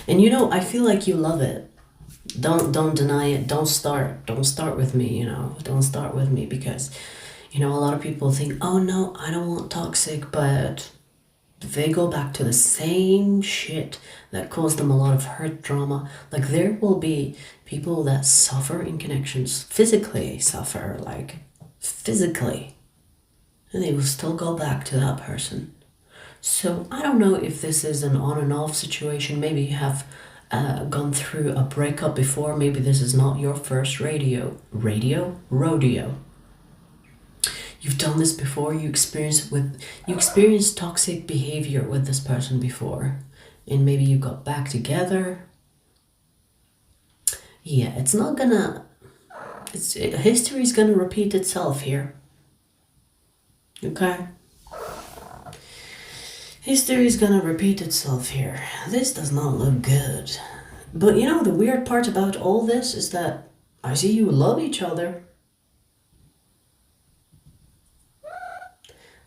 And I feel like you love it. Don't deny it. Don't start with me, Don't start with me because, a lot of people think, oh no, I don't want toxic, but they go back to the same shit that caused them a lot of hurt drama. Like there will be people that suffer in connections, physically suffer, like physically, and they will still go back to that person. So I don't know if this is an on and off situation. Maybe you have gone through a breakup before. Maybe this is not your first rodeo. You've done this before. You experienced toxic behavior with this person before, and maybe you got back together. Yeah, it's not gonna. History's gonna repeat itself here. Okay. History is gonna repeat itself here. This does not look good. But the weird part about all this is that I see you love each other.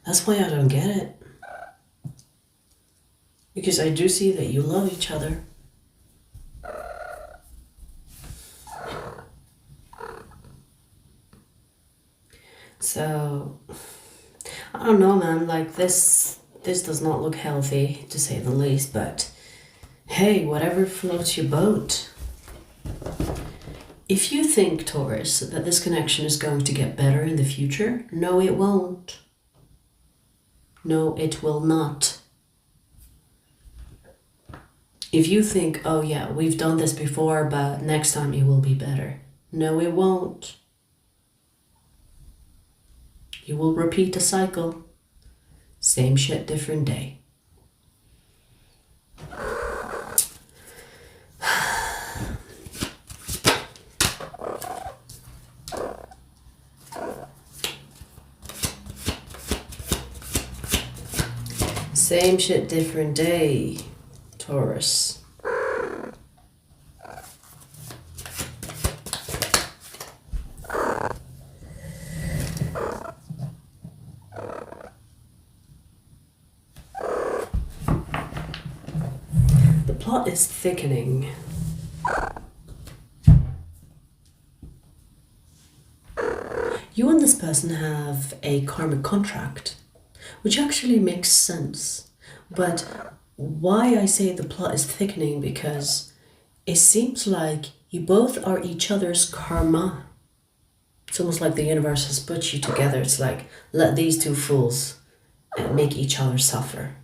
That's why I don't get it. Because I do see that you love each other. So, I don't know, man, like this does not look healthy, to say the least, but hey, whatever floats your boat. If you think, Taurus, that this connection is going to get better in the future, no, it won't. No, it will not. If you think, oh yeah, we've done this before, but next time it will be better. No, it won't. You will repeat the cycle. Same shit, different day. Same shit, different day, Taurus. The plot is thickening. You and this person have a karmic contract, which actually makes sense. But why I say the plot is thickening, because it seems like you both are each other's karma. It's almost like the universe has put you together. It's like, let these two fools make each other suffer.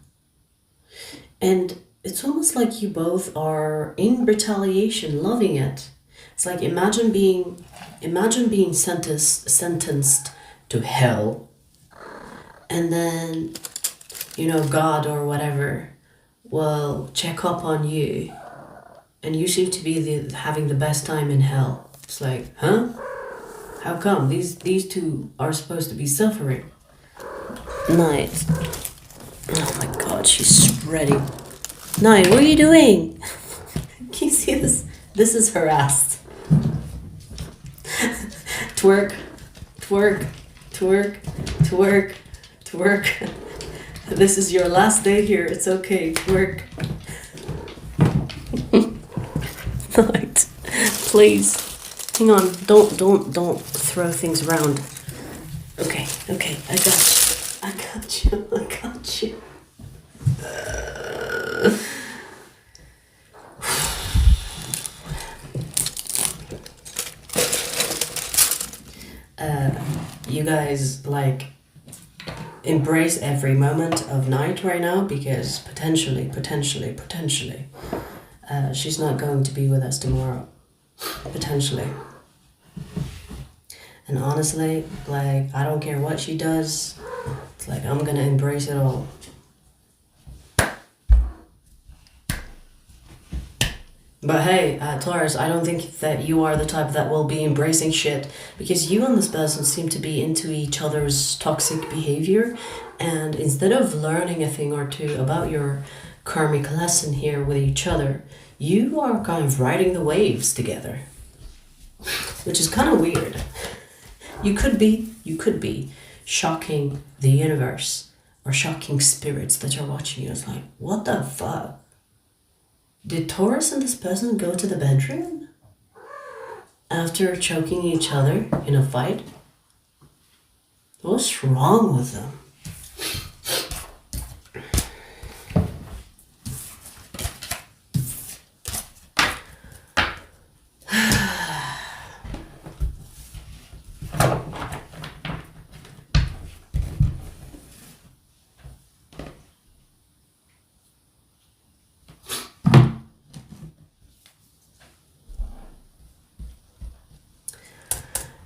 And it's almost like you both are in retaliation, loving it. It's like imagine being sentenced to hell, and then God or whatever will check up on you, and you seem to be having the best time in hell. It's like, huh? How come these two are supposed to be suffering? Night. Oh my God, she's spreading. Night, what are you doing? Can you see this? This is harassed. Twerk, twerk, twerk, twerk, twerk. This is your last day here. It's okay. Twerk. Night. Please. Hang on. Don't throw things around. Okay. I got you. You guys embrace every moment of night right now, because potentially she's not going to be with us tomorrow, potentially. And honestly, I don't care what she does, it's I'm gonna embrace it all. But hey, Taurus, I don't think that you are the type that will be embracing shit, because you and this person seem to be into each other's toxic behavior, and instead of learning a thing or two about your karmic lesson here with each other, you are kind of riding the waves together, which is kind of weird. You could be shocking the universe or shocking spirits that are watching you. It's like, what the fuck? Did Taurus and this person go to the bedroom after choking each other in a fight? What's wrong with them?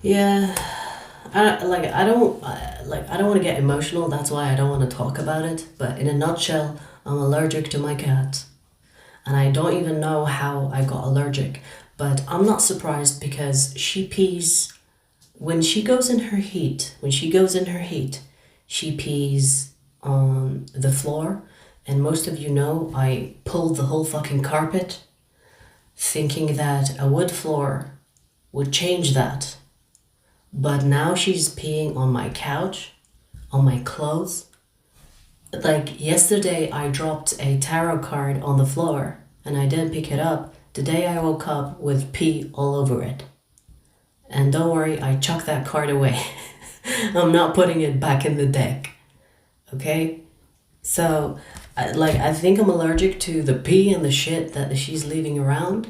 Yeah, I don't want to get emotional. That's why I don't want to talk about it. But in a nutshell, I'm allergic to my cat, and I don't even know how I got allergic. But I'm not surprised, because she pees when she goes in her heat. She pees on the floor, and most of you know I pulled the whole fucking carpet, thinking that a wood floor would change that. But now she's peeing on my couch, on my clothes. Yesterday I dropped a tarot card on the floor and I didn't pick it up. Today I woke up with pee all over it. And don't worry, I chucked that card away. I'm not putting it back in the deck. Okay? So, I think I'm allergic to the pee and the shit that she's leaving around.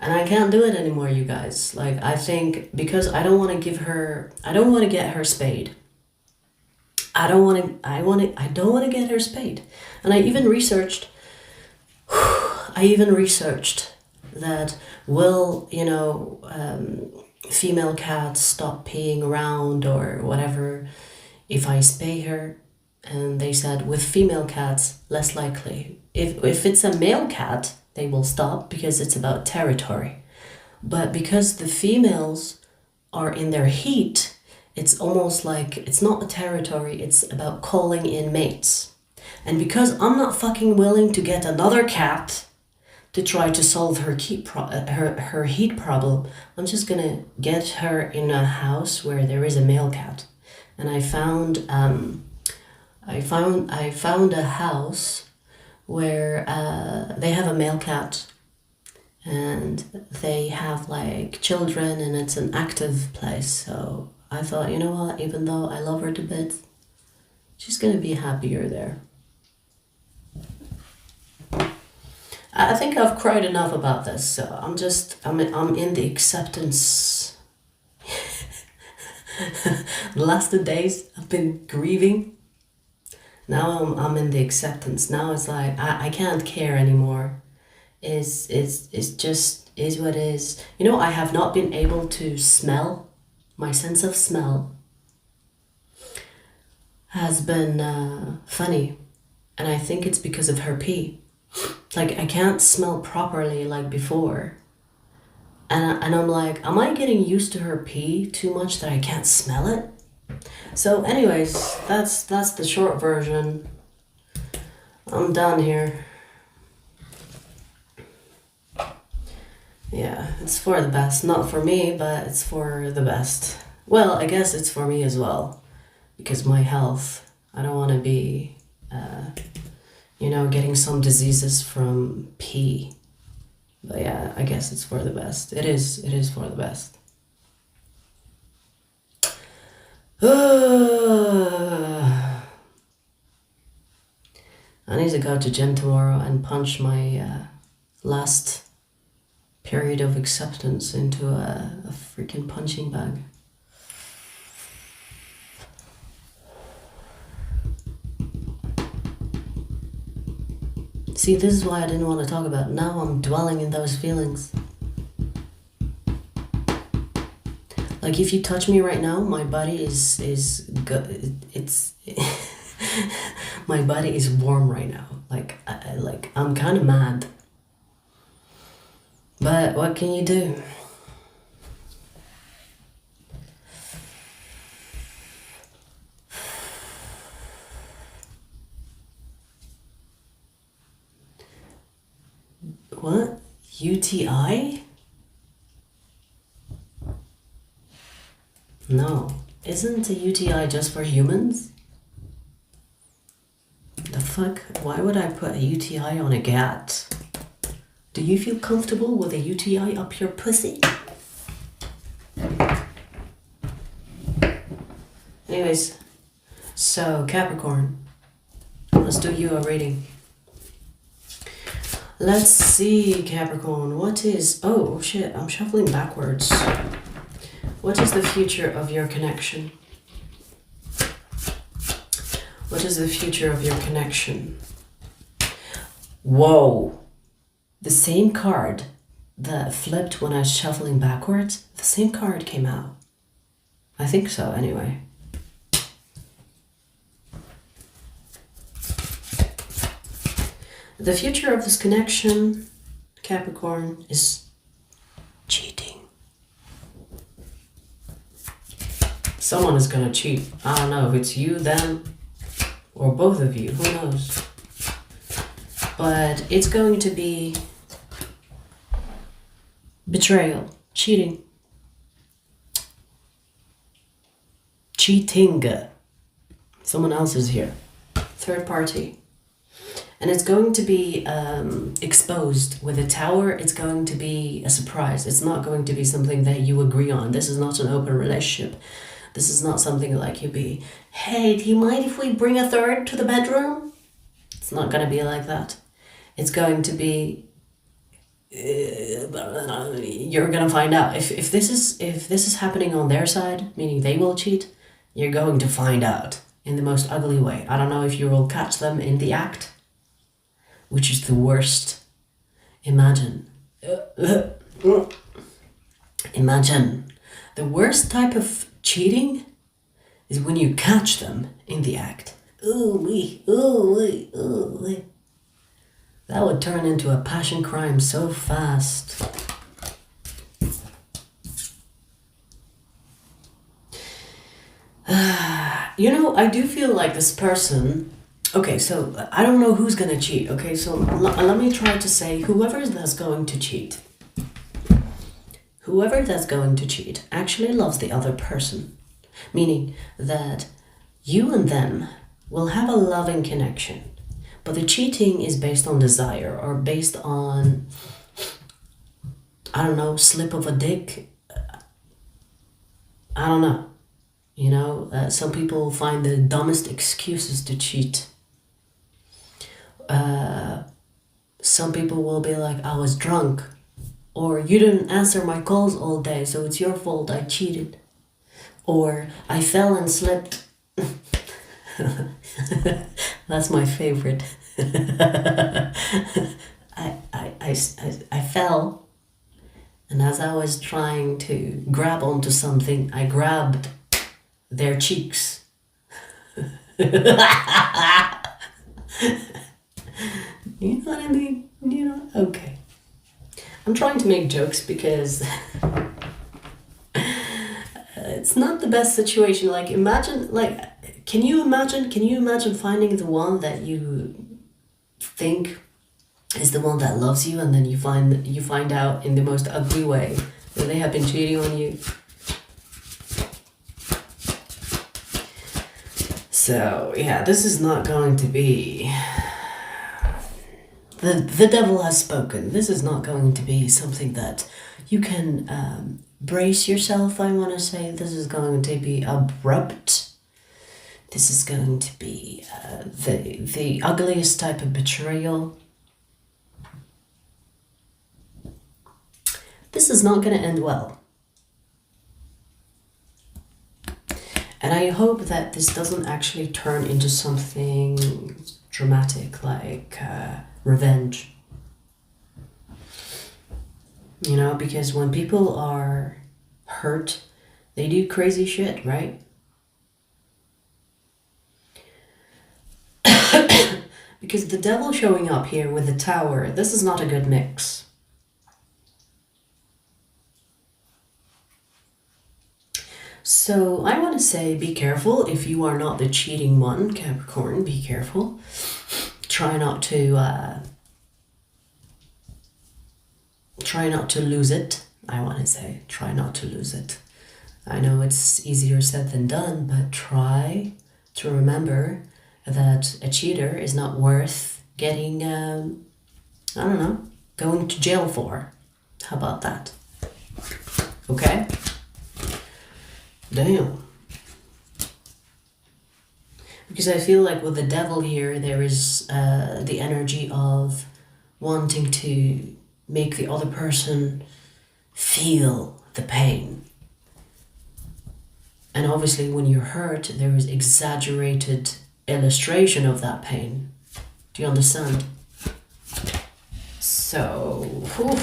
And I can't do it anymore, you guys. I think because I don't want to get her spayed. I don't want to get her spayed. And I even researched that will, female cats stop peeing around or whatever if I spay her. And they said with female cats, less likely. If it's a male cat, they will stop because it's about territory. But because the females are in their heat, it's almost like it's not a territory, it's about calling in mates. And because I'm not fucking willing to get another cat to try to solve her heat problem, I'm just gonna get her in a house where there is a male cat. And I found a house where they have a male cat and they have children, and it's an active place. So I thought, you know what, even though I love her to bits, she's gonna be happier there. I think I've cried enough about this, so I'm in the acceptance. The last 2 days I've been grieving. Now I'm in the acceptance. Now it's like I can't care anymore. It's just is what is. You know, I have not been able to smell. My sense of smell has been funny, and I think it's because of her pee. Like I can't smell properly like before, and I'm like, am I getting used to her pee too much that I can't smell it? So, anyways, that's the short version. I'm done here. Yeah, it's for the best. Not for me, but it's for the best. Well, I guess it's for me as well, because my health. I don't want to be, getting some diseases from pee. But yeah, I guess it's for the best. It is for the best. I need to go to gym tomorrow and punch my last period of acceptance into a freaking punching bag. See, this is why I didn't want to talk about it. Now I'm dwelling in those feelings. Like if you touch me right now, my body is my body is warm right now. Like I'm kind of mad. But what can you do? What? UTI? No. Isn't a UTI just for humans? The fuck? Why would I put a UTI on a gat? Do you feel comfortable with a UTI up your pussy? Anyways, so Capricorn, let's do you a reading. Let's see, Capricorn, what is... Oh, shit, I'm shuffling backwards. What is the future of your connection? What is the future of your connection? Whoa! The same card that flipped when I was shuffling backwards, the same card came out. I think so, anyway. The future of this connection, Capricorn, is cheating. Someone is gonna cheat. I don't know if it's you, them, or both of you, who knows? But it's going to be betrayal, cheating. Cheating. Someone else is here. Third party. And it's going to be exposed. With a tower, it's going to be a surprise. It's not going to be something that you agree on. This is not an open relationship. This is not something like you'd be, hey, do you mind if we bring a third to the bedroom? It's not going to be like that. It's going to be, you're going to find out. If this is happening on their side, meaning they will cheat, you're going to find out in the most ugly way. I don't know if you will catch them in the act, which is the worst. Imagine. Imagine. The worst type of cheating is when you catch them in the act. That would turn into a passion crime so fast. I do feel like this person... Okay, so I don't know who's gonna cheat. Okay, so let me try to say whoever that's going to cheat. Whoever that's going to cheat actually loves the other person. Meaning that you and them will have a loving connection. But the cheating is based on desire or based on, I don't know, slip of a dick. I don't know. Some people find the dumbest excuses to cheat. Some people will be like, I was drunk. Or you didn't answer my calls all day, so it's your fault, I cheated. Or I fell and slipped. That's my favorite. I fell, and as I was trying to grab onto something, I grabbed their cheeks. You know what I mean? You know? Okay. I'm trying to make jokes because it's not the best situation. Like, imagine, like, can you imagine finding the one that you think is the one that loves you, and then you find out in the most ugly way that they have been cheating on you? So yeah, this is not going to be... The devil has spoken. This is not going to be something that you can brace yourself, I want to say. This is going to be abrupt. This is going to be the ugliest type of betrayal. This is not going to end well. And I hope that this doesn't actually turn into something dramatic like revenge. You know, because when people are hurt, they do crazy shit, right? Because the devil showing up here with the Tower, this is not a good mix. So I want to say, be careful if you are not the cheating one, Capricorn. Be careful. Try not to lose it. I want to say, try not to lose it. I know it's easier said than done, but try to remember that a cheater is not worth getting, I don't know, going to jail for. How about that? Okay? Damn. Because I feel like with the devil here, there is the energy of wanting to make the other person feel the pain. And obviously when you're hurt, there is exaggerated illustration of that pain. Do you understand? So, whew.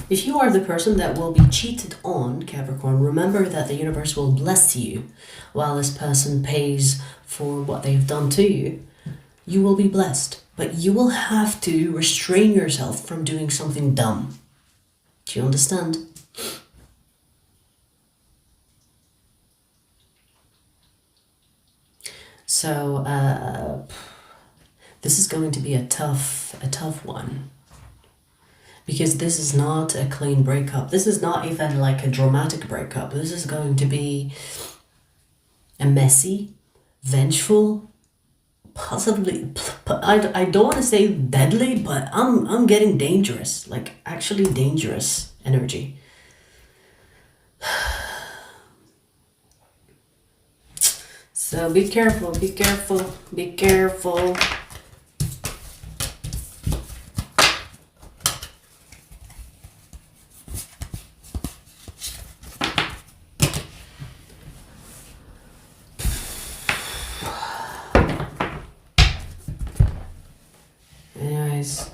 If you are the person that will be cheated on, Capricorn, remember that the universe will bless you while this person pays for what they've done to you. You will be blessed, but you will have to restrain yourself from doing something dumb. Do you understand? So, this is going to be a tough one. Because this is not a clean breakup. This is not even like a dramatic breakup. This is going to be a messy, vengeful, possibly, I don't want to say deadly, but I'm getting dangerous, like actually dangerous energy. So be careful, be careful, be careful. Anyways.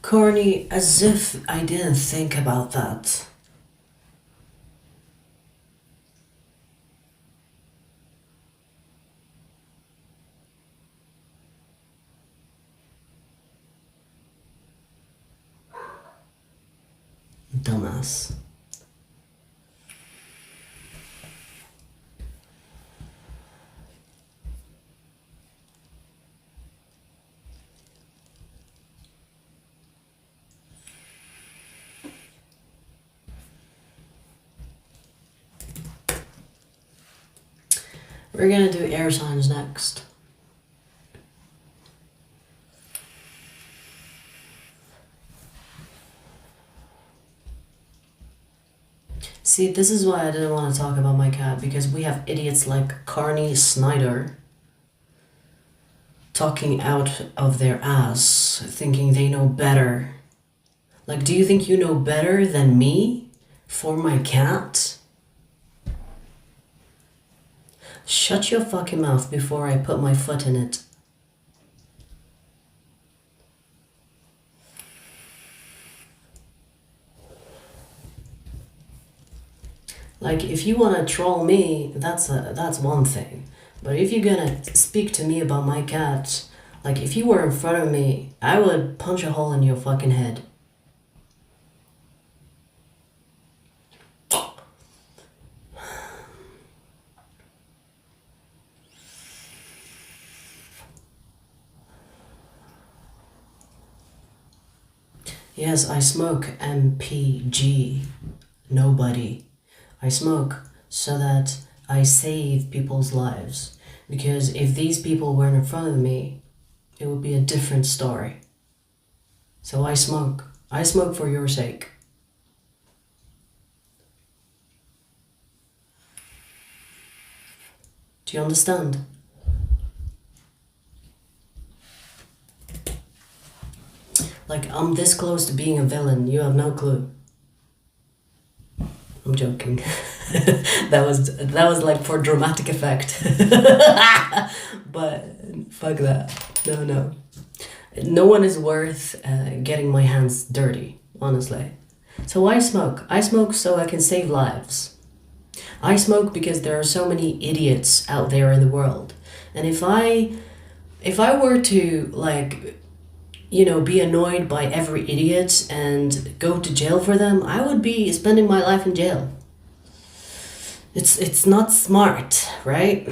Corny, as if I didn't think about that. Dumbass. We're gonna do air signs next. See, this is why I didn't want to talk about my cat, because we have idiots like Carney Snyder talking out of their ass, thinking they know better. Like, do you think you know better than me for my cat? Shut your fucking mouth before I put my foot in it. Like, if you want to troll me, that's one thing. But if you're gonna speak to me about my cat, like, if you were in front of me, I would punch a hole in your fucking head. Yes, I smoke MPG. Nobody. I smoke so that I save people's lives. Because if these people weren't in front of me, it would be a different story. So I smoke. I smoke for your sake. Do you understand? Like, I'm this close to being a villain, you have no clue. I'm joking. that was like for dramatic effect. But fuck that. No. No one is worth getting my hands dirty, honestly. So I smoke. I smoke so I can save lives. I smoke because there are so many idiots out there in the world. And if I were to, like, you know, be annoyed by every idiot and go to jail for them, I would be spending my life in jail. It's not smart, right?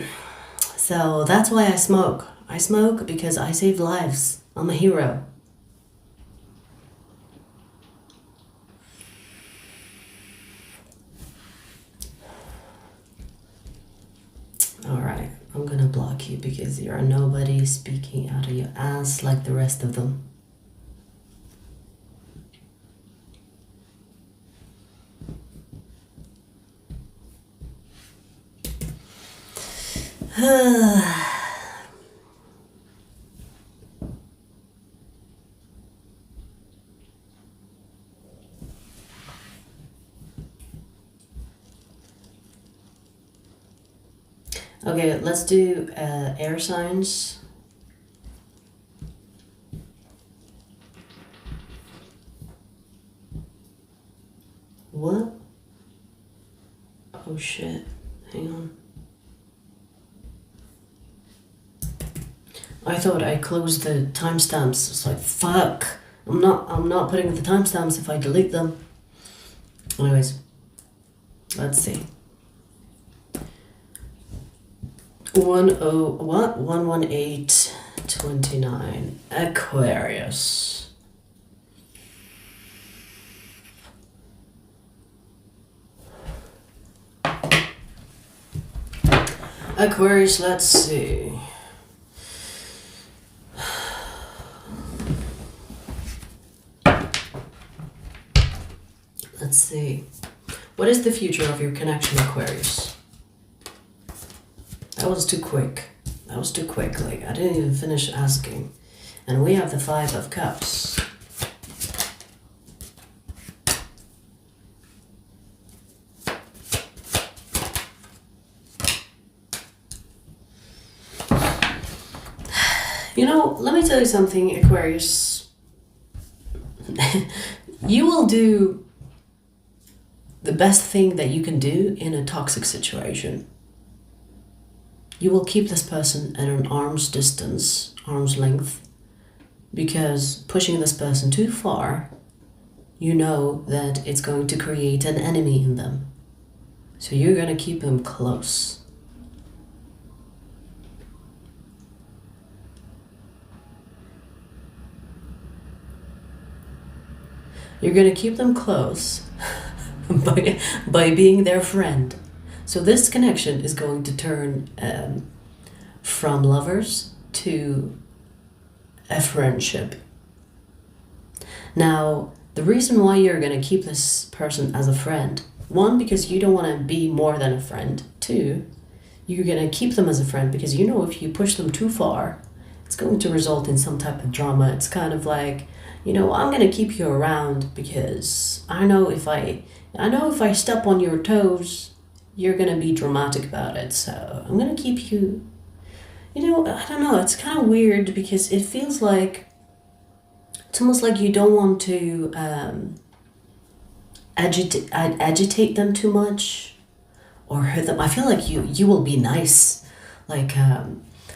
So that's why I smoke. I smoke because I save lives. I'm a hero. Alright, I'm gonna block you because you're nobody speaking out of your ass like the rest of them. Okay, let's do air signs. What? Oh shit, hang on. I thought I closed the timestamps. It's like, fuck. I'm not putting the timestamps if I delete them. Anyways, let's see. 11829 Aquarius. Aquarius, let's see. Let's see. What is the future of your connection, Aquarius? That was too quick. Like, I didn't even finish asking. And we have the 5 of Cups. You know, let me tell you something, Aquarius. You will do the best thing that you can do in a toxic situation. You will keep this person at an arm's distance, arm's length, because pushing this person too far, you know that it's going to create an enemy in them. So you're going to keep them close. You're going to keep them close by being their friend. So this connection is going to turn from lovers to a friendship. Now, the reason why you're going to keep this person as a friend One, because you don't want to be more than a friend. Two, you're going to keep them as a friend because you know if you push them too far, it's going to result in some type of drama. It's kind of like, you know, I'm going to keep you around because I know if I step on your toes, you're going to be dramatic about it. So I'm going to keep you, you know, I don't know. It's kind of weird because it feels like, it's almost like you don't want to agitate them too much or hurt them. I feel like you will be nice. Like,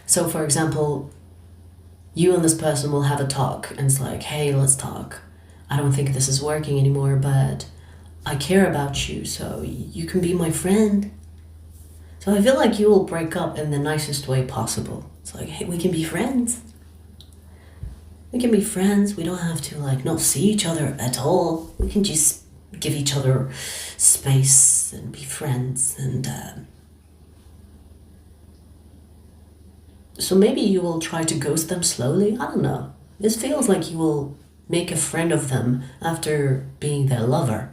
so for example, you and this person will have a talk and it's like, hey, let's talk. I don't think this is working anymore, but I care about you, so you can be my friend. So I feel like you will break up in the nicest way possible. It's like, hey, we can be friends. We can be friends. We don't have to like not see each other at all. We can just give each other space and be friends. And so maybe you will try to ghost them slowly. I don't know. This feels like you will make a friend of them after being their lover.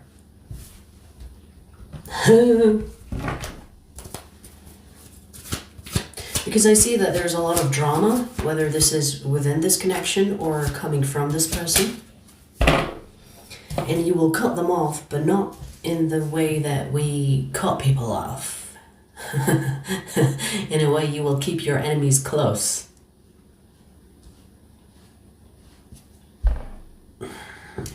Because I see that there's a lot of drama, whether this is within this connection or coming from this person. And you will cut them off, but not in the way that we cut people off. In a way you will keep your enemies close.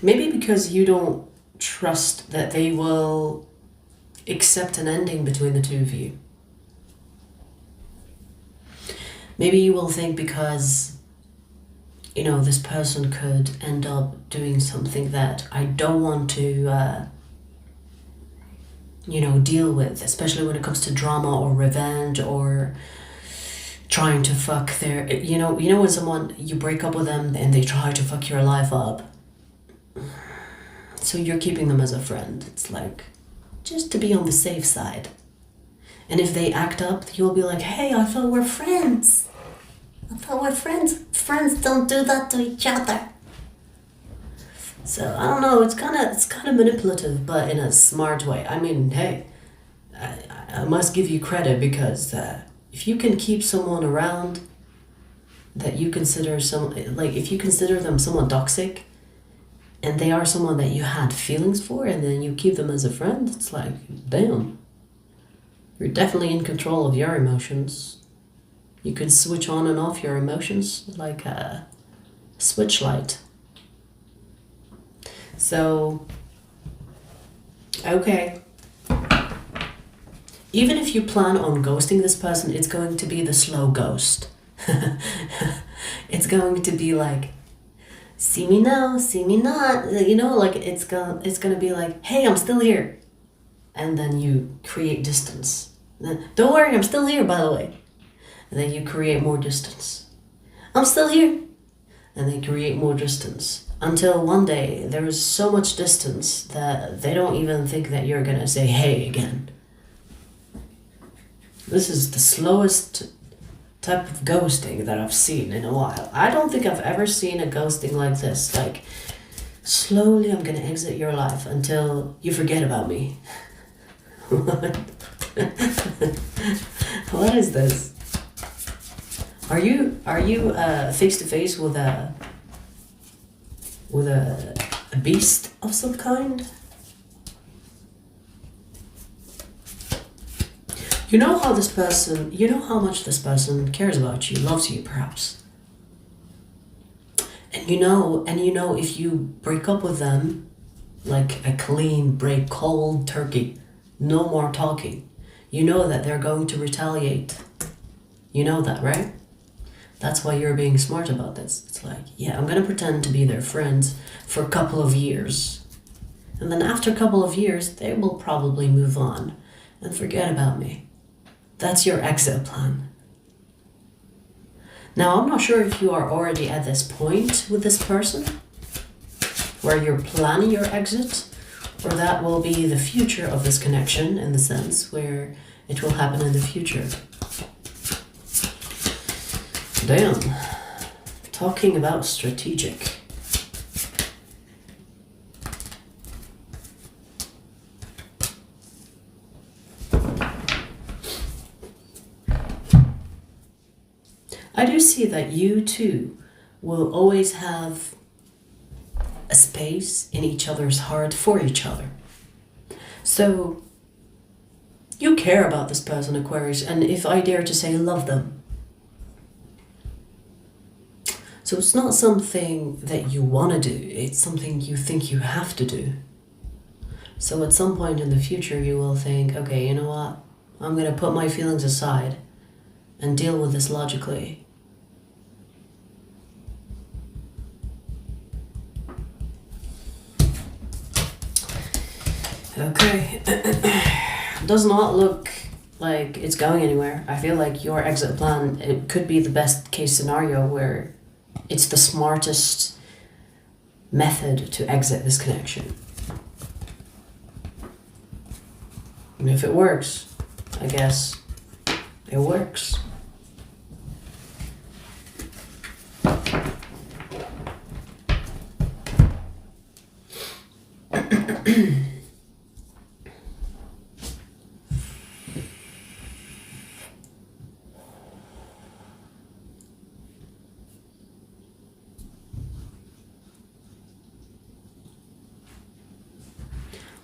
Maybe because you don't trust that they will accept an ending between the two of you. Maybe you will think because, you know, this person could end up doing something that I don't want to, you know, deal with, especially when it comes to drama or revenge or trying to fuck their, you know when someone, you break up with them and they try to fuck your life up. So you're keeping them as a friend. It's like, just to be on the safe side. And if they act up, you'll be like, hey, I thought we're friends. I thought we're friends. Friends don't do that to each other. So I don't know, it's kind of manipulative, but in a smart way. I mean, hey, I must give you credit because if you can keep someone around that you consider if you consider them someone toxic, and they are someone that you had feelings for, and then you keep them as a friend, it's like, damn. You're definitely in control of your emotions. You can switch on and off your emotions like a switch light. So, okay. Even if you plan on ghosting this person, it's going to be the slow ghost. It's going to be like, see me now, see me not. You know, like it's gonna be like, hey, I'm still here. And then you create distance. Then, don't worry, I'm still here, by the way. And then you create more distance. I'm still here. And they create more distance. Until one day, there is so much distance that they don't even think that you're gonna say hey again. This is the slowest type of ghosting that I've seen in a while. I don't think I've ever seen a ghosting like this. Like, slowly I'm gonna exit your life until you forget about me. What? What is this? Are you face to face with a beast of some kind? You know how much this person cares about you, loves you perhaps. And you know if you break up with them, like a clean break, cold turkey, no more talking, you know that they're going to retaliate. You know that, right? That's why you're being smart about this. It's like, yeah, I'm gonna pretend to be their friends for a couple of years. And then after a couple of years, they will probably move on and forget about me. That's your exit plan. Now, I'm not sure if you are already at this point with this person, where you're planning your exit, or that will be the future of this connection in the sense where it will happen in the future. Damn. Talking about strategic. I do see that you too will always have a space in each other's heart for each other. So you care about this person, Aquarius, and if I dare to say, love them. So it's not something that you want to do, it's something you think you have to do. So at some point in the future you will think, okay, you know what? I'm going to put my feelings aside and deal with this logically. Okay. Does not look like it's going anywhere. I feel like your exit plan, it could be the best case scenario where it's the smartest method to exit this connection. And if it works, I guess it works.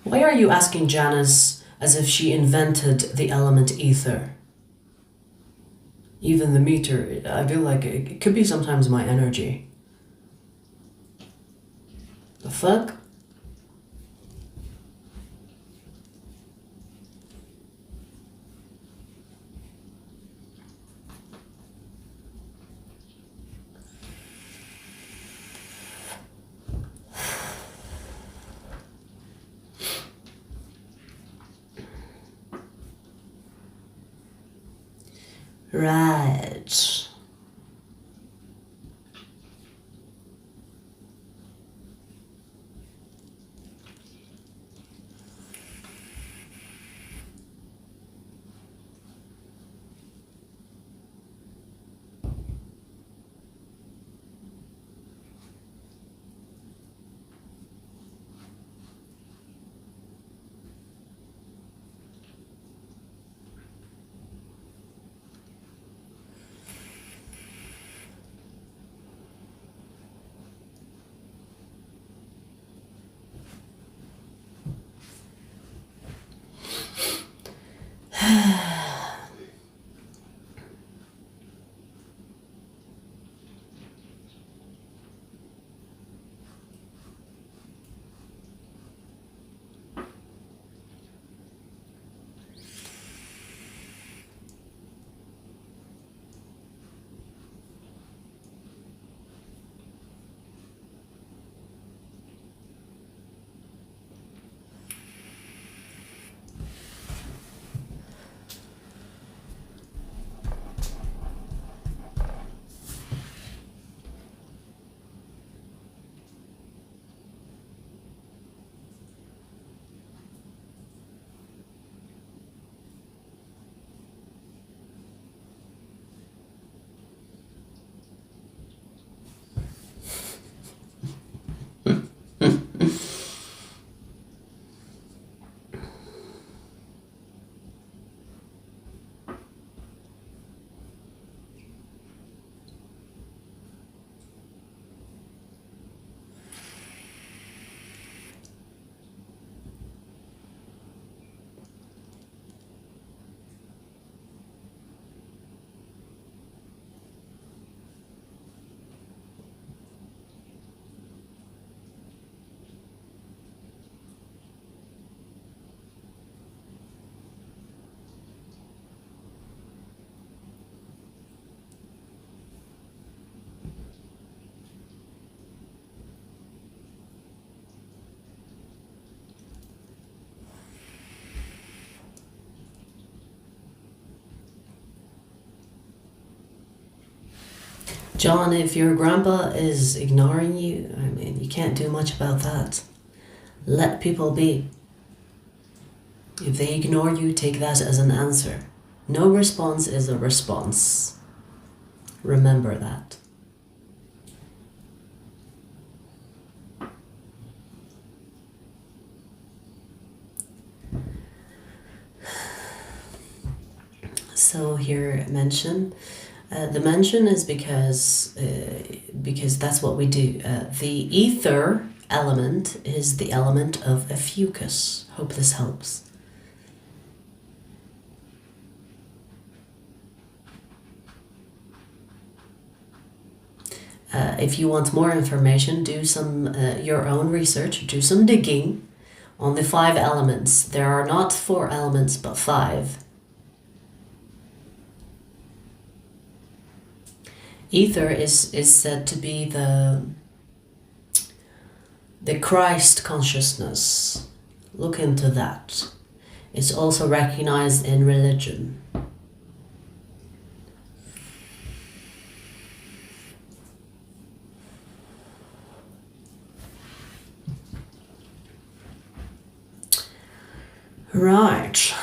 Why are you asking Janice as if she invented the element ether? Even the meter, I feel like it could be sometimes my energy. The fuck? Right. John, if your grandpa is ignoring you, I mean, you can't do much about that. Let people be. If they ignore you, take that as an answer. No response is a response. Remember that. So here mention, The mention is because that's what we do. The ether element is the element of Ophiuchus. Hope this helps. If you want more information, do some your own research, do some digging on the 5 elements. There are not 4 elements, but 5. Ether is said to be the Christ consciousness. Look into that. It's also recognized in religion. Right.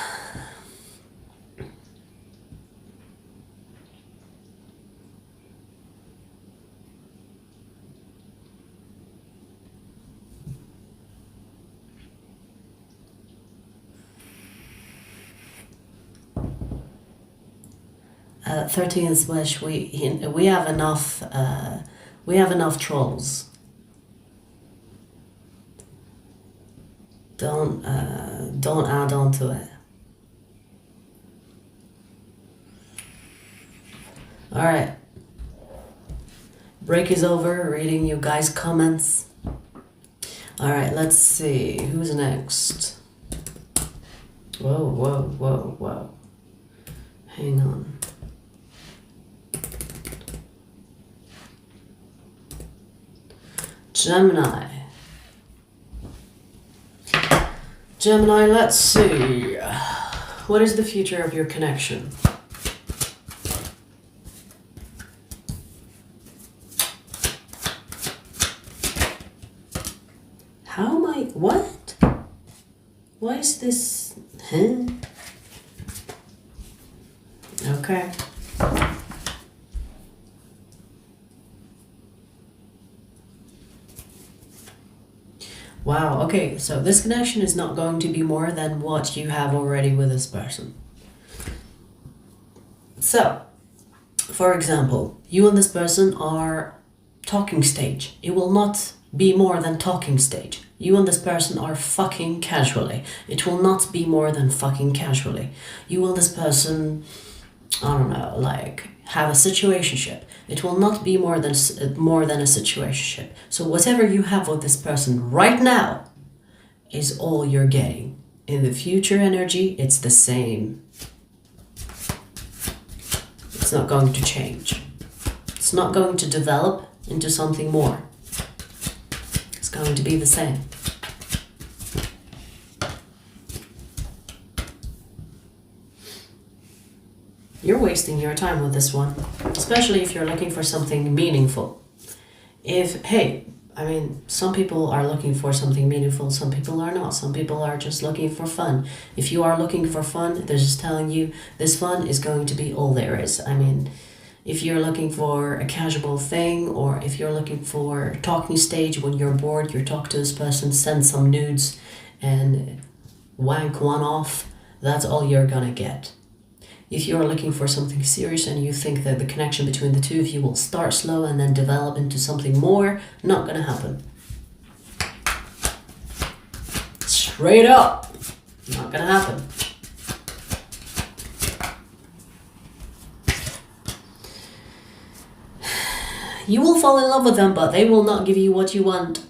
Uh, 13th wish. We have enough. We have enough trolls. Don't add on to it. All right. Break is over. Reading you guys' comments. All right. Let's see who's next. Whoa. Hang on. Gemini, let's see. What is the future of your connection? How am I... What? Why is this... Huh? Okay. Wow, okay, so this connection is not going to be more than what you have already with this person. So, for example, you and this person are talking stage. It will not be more than talking stage. You and this person are fucking casually. It will not be more than fucking casually. You and this person, I don't know, like, have a situationship. It will not be more than a situationship. So whatever you have with this person right now is all you're getting. In the future energy, it's the same. It's not going to change. It's not going to develop into something more. It's going to be the same. You're wasting your time with this one, especially if you're looking for something meaningful. Some people are looking for something meaningful, some people are not. Some people are just looking for fun. If you are looking for fun, they're just telling you this fun is going to be all there is. If you're looking for a casual thing, or if you're looking for talking stage, when you're bored, you talk to this person, send some nudes and wank one off, that's all you're gonna get. If you're looking for something serious and you think that the connection between the two of you will start slow and then develop into something more, not gonna happen. Straight up, not gonna happen. You will fall in love with them, but they will not give you what you want.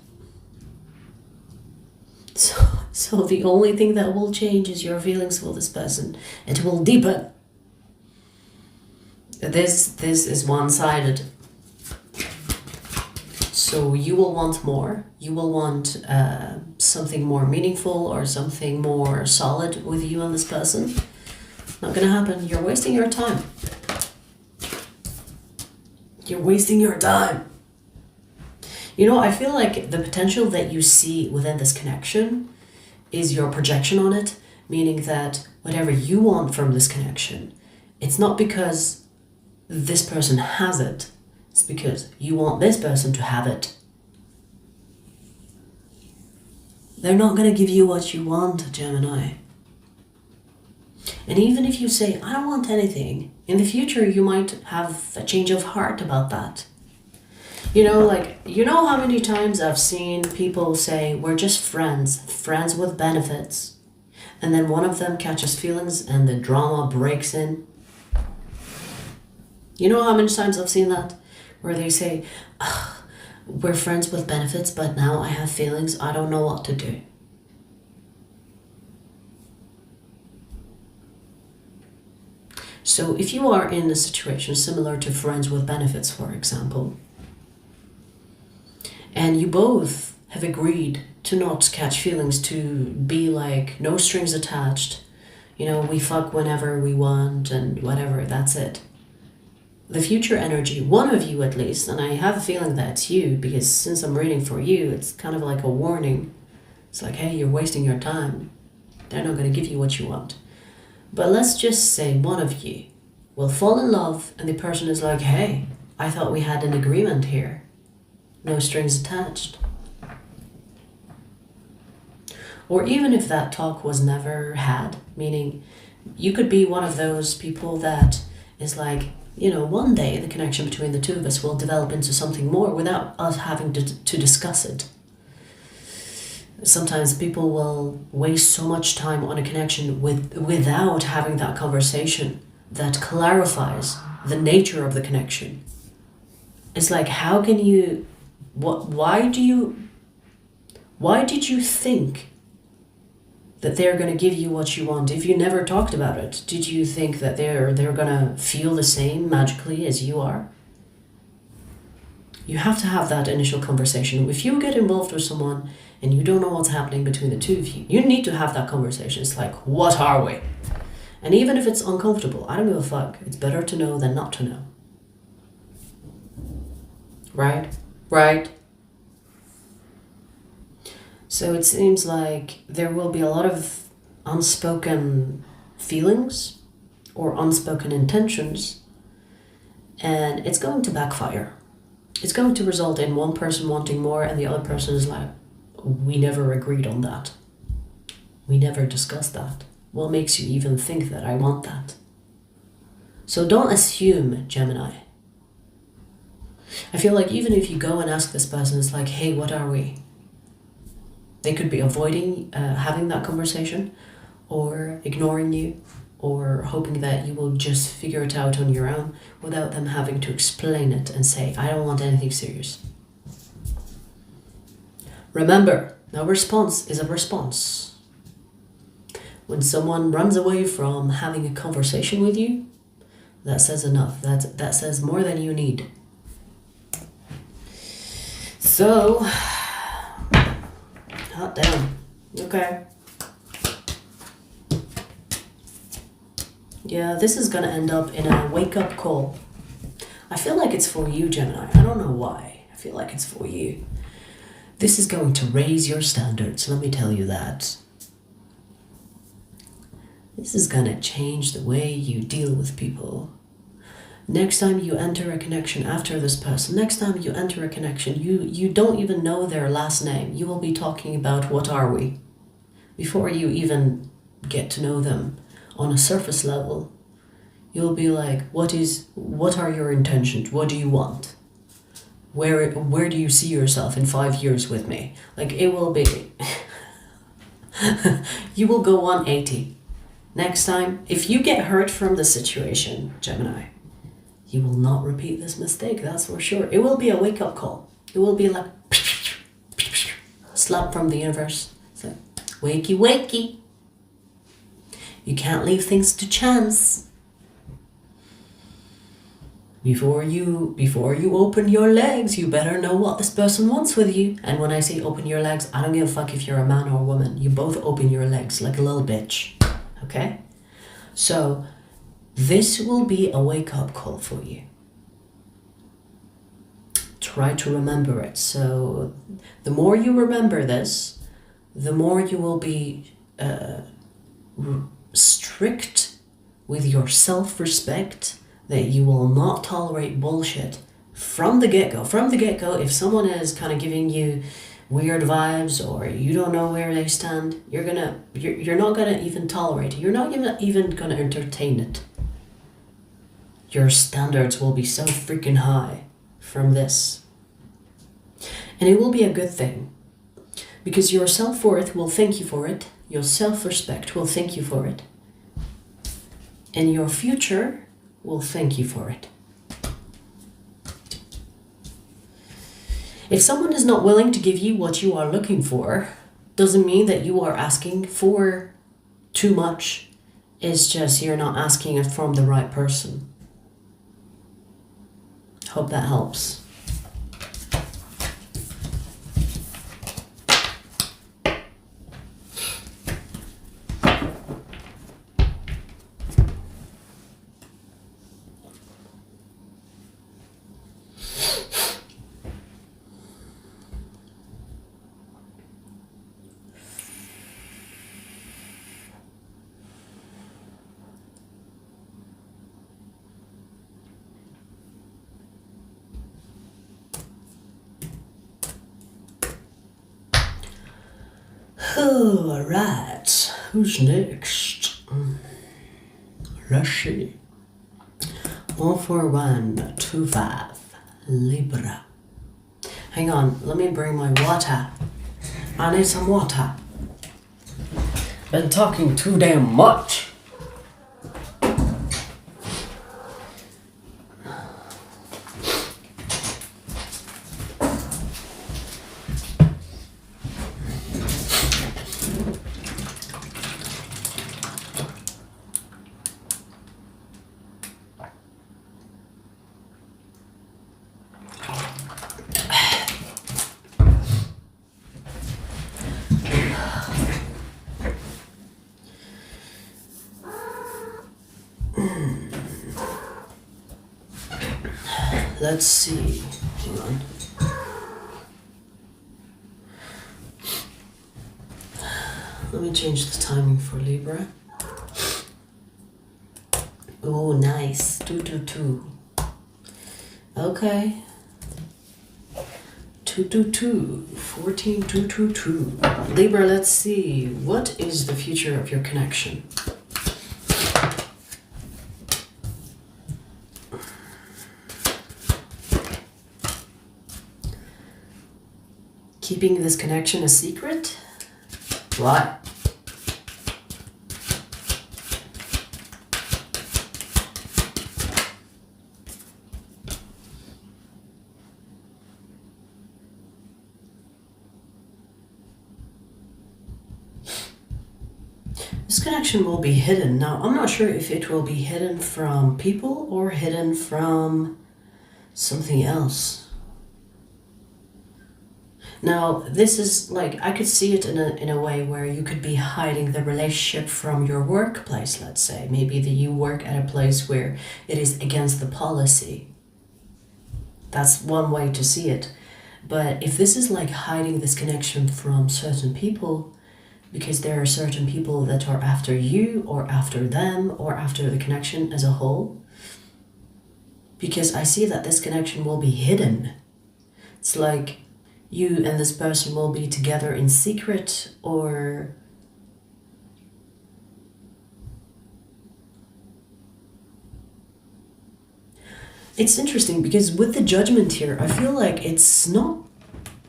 So the only thing that will change is your feelings for this person. It will deepen. This is one-sided. So you will want more. You will want something more meaningful or something more solid with you and this person. Not gonna happen. You're wasting your time. You're wasting your time. I feel like the potential that you see within this connection is your projection on it, meaning that whatever you want from this connection, it's not because this person has it, it's because you want this person to have it. They're not going to give you what you want, Gemini. And even if you say, I don't want anything, in the future you might have a change of heart about that. You know, like, you know how many times I've seen people say, we're just friends with benefits. And then one of them catches feelings and the drama breaks in. You know how many times I've seen that? Where they say, we're friends with benefits, but now I have feelings, I don't know what to do. So if you are in a situation similar to friends with benefits, for example, and you both have agreed to not catch feelings, to be like no strings attached, you know, we fuck whenever we want and whatever, that's it. The future energy, one of you at least, and I have a feeling that it's you, because since I'm reading for you, it's kind of like a warning. It's like, hey, you're wasting your time. They're not going to give you what you want. But let's just say one of you will fall in love and the person is like, hey, I thought we had an agreement here. No strings attached. Or even if that talk was never had, meaning you could be one of those people that is like, you know, one day the connection between the two of us will develop into something more without us having to discuss it. Sometimes people will waste so much time on a connection without having that conversation that clarifies the nature of the connection. It's like, how can you, why did you think that they're going to give you what you want if you never talked about it? Did you think that they're going to feel the same magically as you are? You have to have that initial conversation. If you get involved with someone and you don't know what's happening between the two of you, you need to have that conversation. It's like, what are we? And even if it's uncomfortable, I don't give a fuck. It's better to know than not to know. Right? Right? So it seems like there will be a lot of unspoken feelings or unspoken intentions, and it's going to backfire. It's going to result in one person wanting more and the other person is like, we never agreed on that. We never discussed that. What makes you even think that I want that? So don't assume, Gemini. I feel like even if you go and ask this person, it's like, hey, what are we? They could be avoiding having that conversation, or ignoring you, or hoping that you will just figure it out on your own without them having to explain it and say, I don't want anything serious. Remember, no response is a response. When someone runs away from having a conversation with you, that says enough. That says more than you need. So, hot damn. Okay. Yeah, this is gonna end up in a wake-up call. I feel like it's for you, Gemini. I don't know why. I feel like it's for you. This is going to raise your standards, let me tell you that. This is gonna change the way you deal with people. Next time you enter a connection after this person, next time you enter a connection, you don't even know their last name. You will be talking about what are we? Before you even get to know them on a surface level, you'll be like, what are your intentions? What do you want? Where do you see yourself in 5 years with me? Like, it will be, you will go 180. Next time, if you get hurt from the situation, Gemini, you will not repeat this mistake, that's for sure. It will be a wake-up call. It will be like, slap from the universe. It's like, wakey, wakey. You can't leave things to chance. Before you open your legs, you better know what this person wants with you. And when I say open your legs, I don't give a fuck if you're a man or a woman. You both open your legs like a little bitch. Okay? So, this will be a wake-up call for you. Try to remember it. So, the more you remember this, the more you will be strict with your self-respect, that you will not tolerate bullshit from the get-go. From the get-go, if someone is kind of giving you weird vibes or you don't know where they stand, you're not gonna even tolerate it. You're not even gonna entertain it. Your standards will be so freaking high from this. And it will be a good thing. Because your self-worth will thank you for it. Your self-respect will thank you for it. And your future will thank you for it. If someone is not willing to give you what you are looking for, doesn't mean that you are asking for too much. It's just you're not asking it from the right person. Hope that helps. Oh, alright. Who's next? Let's see. 14125 Libra. Hang on, let me bring my water. I need some water. Been talking too damn much. Let's see. Hang on. Let me change the timing for Libra. Oh, nice. 222. Okay. 222. 14222. Libra, let's see. What is the future of your connection? Keeping this connection a secret? Why? This connection will be hidden. Now, I'm not sure if it will be hidden from people or hidden from something else. Now, this is like, I could see it in a way where you could be hiding the relationship from your workplace, let's say. Maybe that you work at a place where it is against the policy. That's one way to see it. But if this is like hiding this connection from certain people, because there are certain people that are after you or after them or after the connection as a whole, because I see that this connection will be hidden. It's like you and this person will be together in secret, or it's interesting because with the Judgment here, I feel like it's not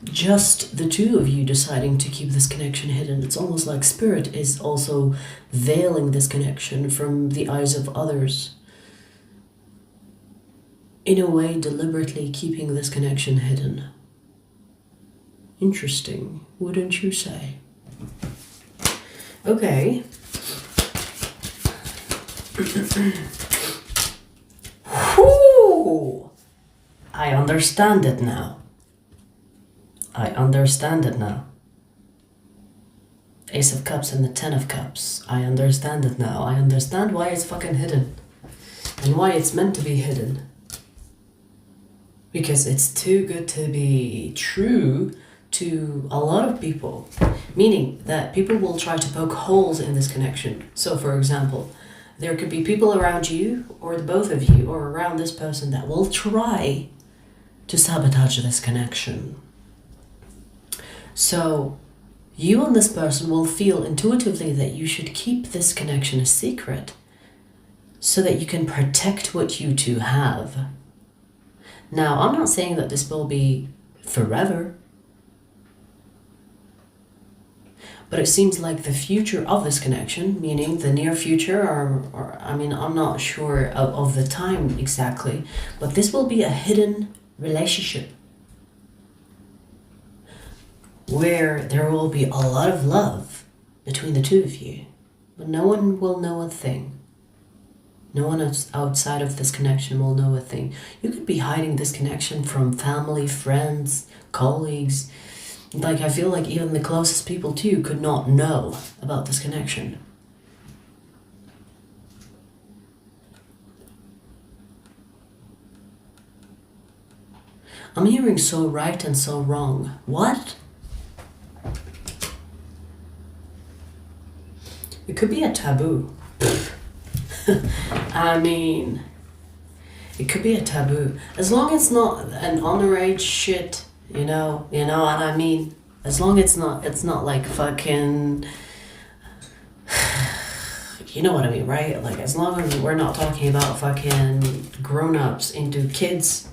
just the two of you deciding to keep this connection hidden. It's almost like Spirit is also veiling this connection from the eyes of others. In a way, deliberately keeping this connection hidden. Interesting, wouldn't you say? Okay. Whew! I understand it now. I understand it now. Ace of Cups and the Ten of Cups. I understand it now. I understand why it's fucking hidden. And why it's meant to be hidden. Because it's too good to be true to a lot of people, meaning that people will try to poke holes in this connection. So for example, there could be people around you or the both of you or around this person that will try to sabotage this connection. So you and this person will feel intuitively that you should keep this connection a secret so that you can protect what you two have. Now, I'm not saying that this will be forever, but it seems like the future of this connection, meaning the near future, or I mean, I'm not sure of the time exactly, but this will be a hidden relationship where there will be a lot of love between the two of you, but no one will know a thing. No one outside of this connection will know a thing. You could be hiding this connection from family, friends, colleagues. Like, I feel like even the closest people to you could not know about this connection. I'm hearing so right and so wrong. What? It could be a taboo. I mean, it could be a taboo. As long as it's not an underage shit, you know what I mean? As long as it's not like fucking, you know what I mean, right? Like, as long as we're not talking about fucking grown-ups into kids,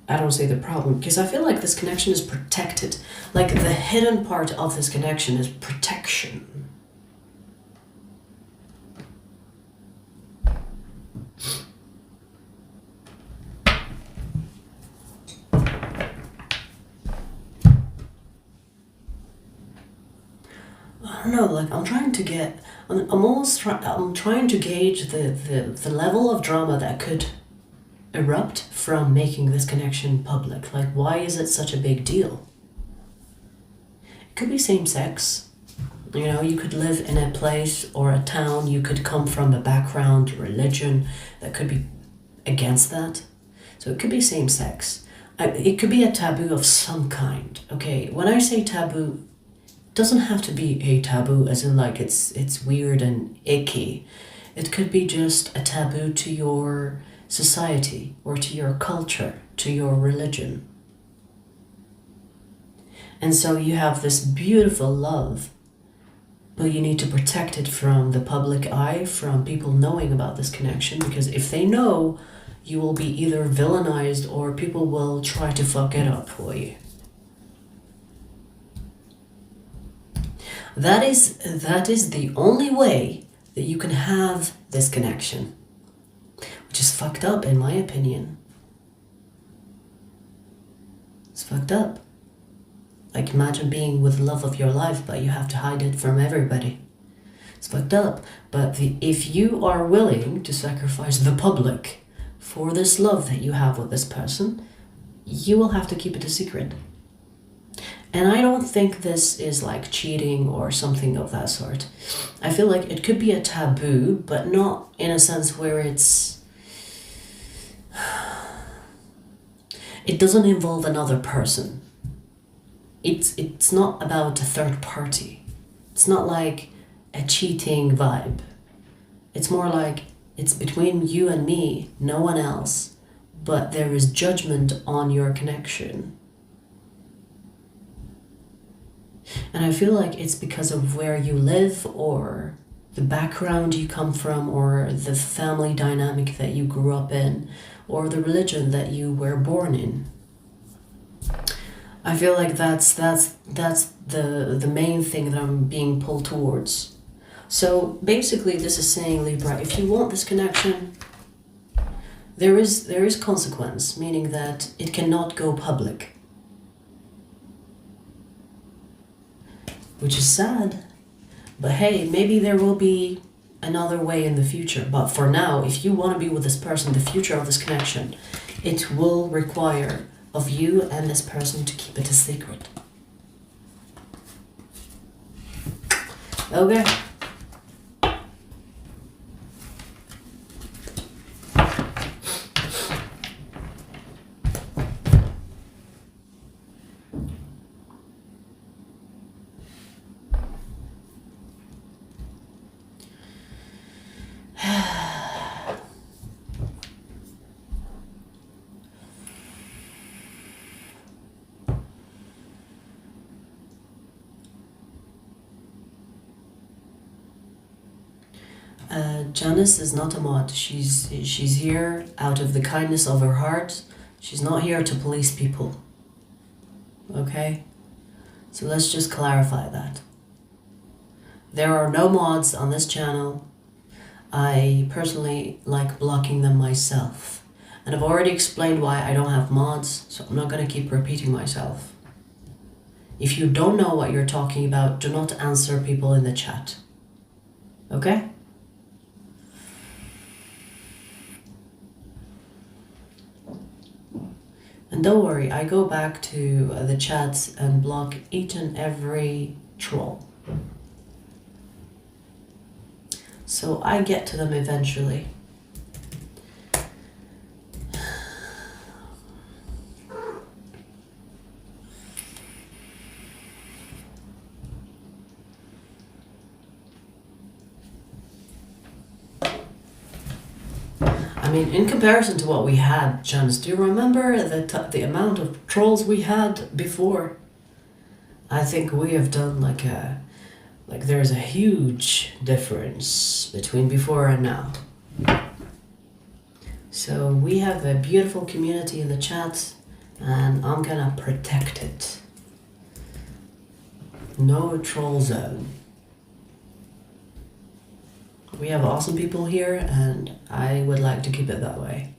I don't see the problem. Because I feel like this connection is protected. Like, the hidden part of this connection is protection. I don't know, like, I'm trying to gauge the level of drama that could erupt from making this connection public. Like, why is it such a big deal? It could be same sex. You know, you could live in a place or a town, you could come from a background, religion that could be against that. So it could be same sex. It could be a taboo of some kind. Okay, when I say taboo, doesn't have to be a taboo as in like it's weird and icky. It could be just a taboo to your society or to your culture, to your religion. And so you have this beautiful love, but you need to protect it from the public eye, from people knowing about this connection, because if they know, you will be either villainized or people will try to fuck it up for you. That is the only way that you can have this connection, which is fucked up in my opinion. It's fucked up. Like, imagine being with the love of your life, but you have to hide it from everybody. It's fucked up. But if you are willing to sacrifice the public for this love that you have with this person, you will have to keep it a secret. And I don't think this is like cheating or something of that sort. I feel like it could be a taboo, but not in a sense where it doesn't involve another person. It's not about a third party. It's not like a cheating vibe. It's more like it's between you and me, no one else, but there is judgment on your connection. And I feel like it's because of where you live or the background you come from or the family dynamic that you grew up in or the religion that you were born in. I feel like that's the main thing that I'm being pulled towards. So basically this is saying, Libra, if you want this connection, there is consequence, meaning that it cannot go public. Which is sad, but hey, maybe there will be another way in the future. But for now, if you want to be with this person, the future of this connection, it will require of you and this person to keep it a secret. Okay. Janice is not a mod. She's here out of the kindness of her heart. She's not here to police people. Okay? So let's just clarify that. There are no mods on this channel. I personally like blocking them myself. And I've already explained why I don't have mods, so I'm not going to keep repeating myself. If you don't know what you're talking about, do not answer people in the chat. Okay? And don't worry, I go back to the chats and block each and every troll. So I get to them eventually. I mean, in comparison to what we had, Janice, do you remember the amount of trolls we had before? I think we have done like there's a huge difference between before and now. So we have a beautiful community in the chat, and I'm gonna protect it. No troll zone. We have awesome people here, and I would like to keep it that way.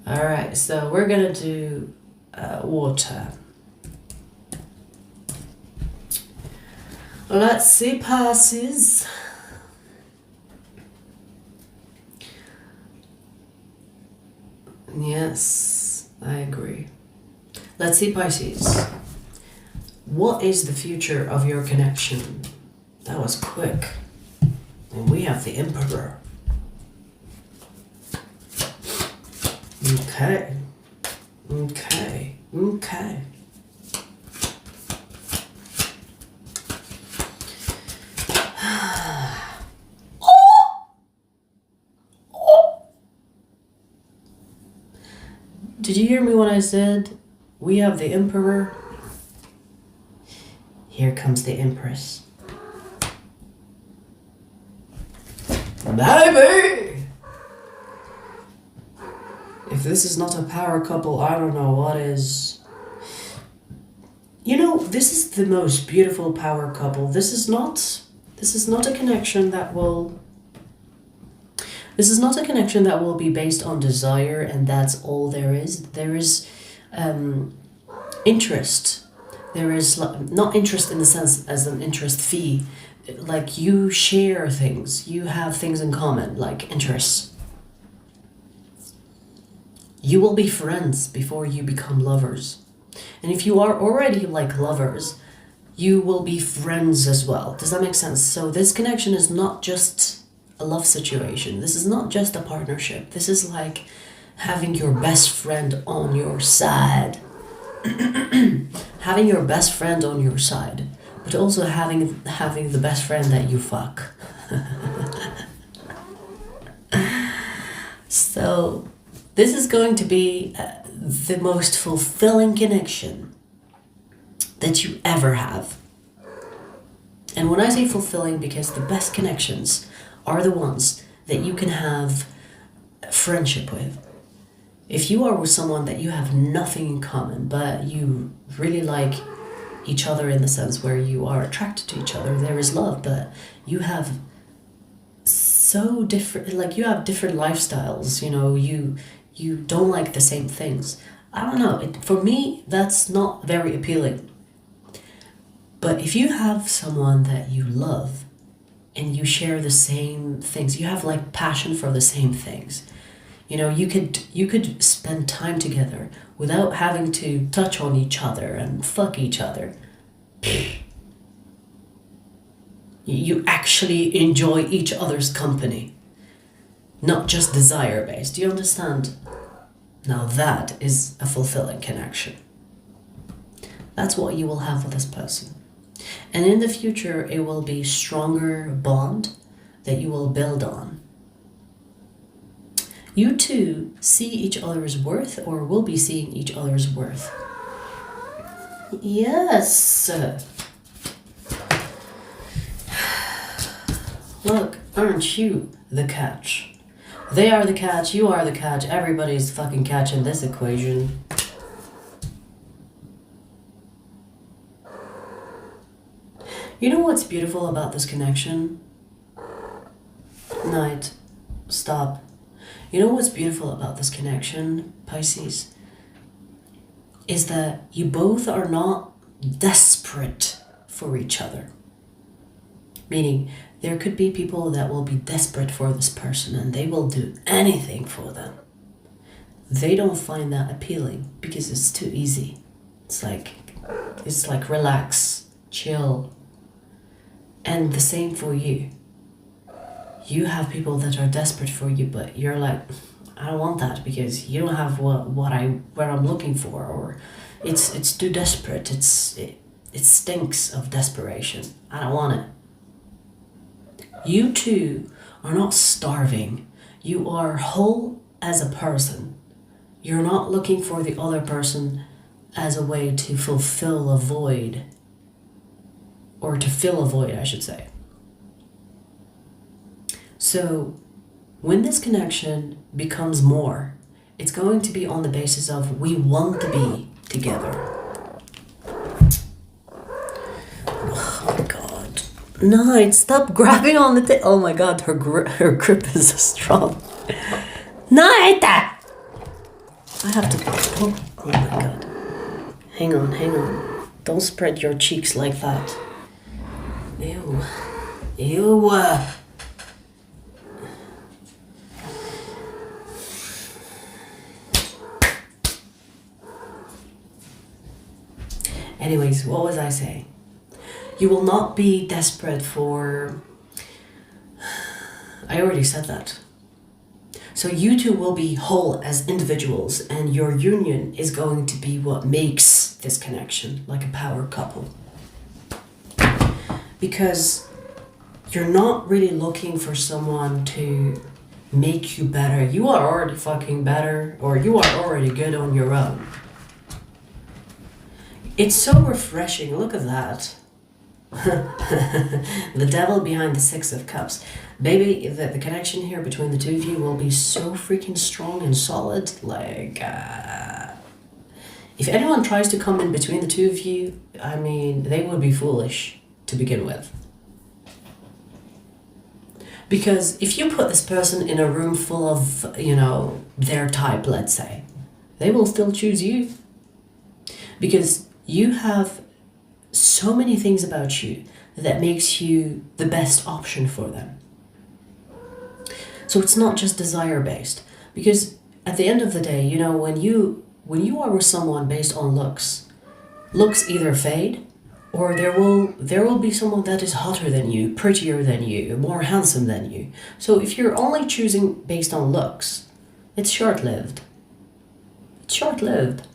Alright, so we're gonna do water. Let's see, Pisces. Yes, I agree. Let's see, Pisces. What is the future of your connection? That was quick. And we have the Emperor. Okay. Okay. Okay. Did you hear me when I said we have the Emperor? Here comes the Empress. Baby! If this is not a power couple, I don't know what is. You know, this is the most beautiful power couple. This is not a connection that will be based on desire and that's all there is. There is interest. There is not interest in the sense as an interest fee. Like you share things, you have things in common, like interests. You will be friends before you become lovers. And if you are already like lovers, you will be friends as well. Does that make sense? So this connection is not just a love situation. This is not just a partnership. This is like having your best friend on your side. Having your best friend on your side. But also having the best friend that you fuck. So this is going to be the most fulfilling connection that you ever have. And when I say fulfilling, because the best connections are the ones that you can have friendship with. If you are with someone that you have nothing in common, but you really like each other in the sense where you are attracted to each other, there is love, but you have so different, like you have different lifestyles, you know, you don't like the same things. I don't know, for me, that's not very appealing. But if you have someone that you love and you share the same things, you have like passion for the same things, you know, you could spend time together without having to touch on each other and fuck each other. You actually enjoy each other's company, not just desire based. Do you understand? Now that is a fulfilling connection. That's what you will have with this person. And in the future, it will be stronger bond that you will build on. You two see each other's worth, or will be seeing each other's worth. Yes. Look, aren't you the catch? They are the catch, you are the catch, everybody's fucking catch in this equation. You know what's beautiful about this connection? Night. Stop. You know what's beautiful about this connection, Pisces? Is that you both are not desperate for each other. Meaning, there could be people that will be desperate for this person and they will do anything for them. They don't find that appealing because it's too easy. It's like relax, chill. And the same for you. You have people that are desperate for you, but you're like, I don't want that because you don't have what I'm looking for, or it's too desperate. It stinks of desperation. I don't want it. You two are not starving. You are whole as a person. You're not looking for the other person as a way to fulfill a void. Or to fill a void, I should say. So, when this connection becomes more, it's going to be on the basis of we want to be together. Oh my god. Night, stop grabbing on the oh my god, her grip is so strong. Night! I have to... Oh my god. Hang on. Don't spread your cheeks like that. Ew. Anyways, what was I saying? You will not be desperate for... I already said that. So you two will be whole as individuals, and your union is going to be what makes this connection like a power couple. Because you're not really looking for someone to make you better. You are already fucking better, or you are already good on your own. It's so refreshing. Look at that. The devil behind the Six of Cups. Baby, the connection here between the two of you will be so freaking strong and solid. Like, if anyone tries to come in between the two of you, I mean, they would be foolish to begin with. Because if you put this person in a room full of, their type, let's say, they will still choose you. Because you have so many things about you that makes you the best option for them. So it's not just desire based. Because at the end of the day, when you are with someone based on looks either fade, or there will be someone that is hotter than you, prettier than you, more handsome than you. So if you're only choosing based on looks, it's short-lived. It's short-lived.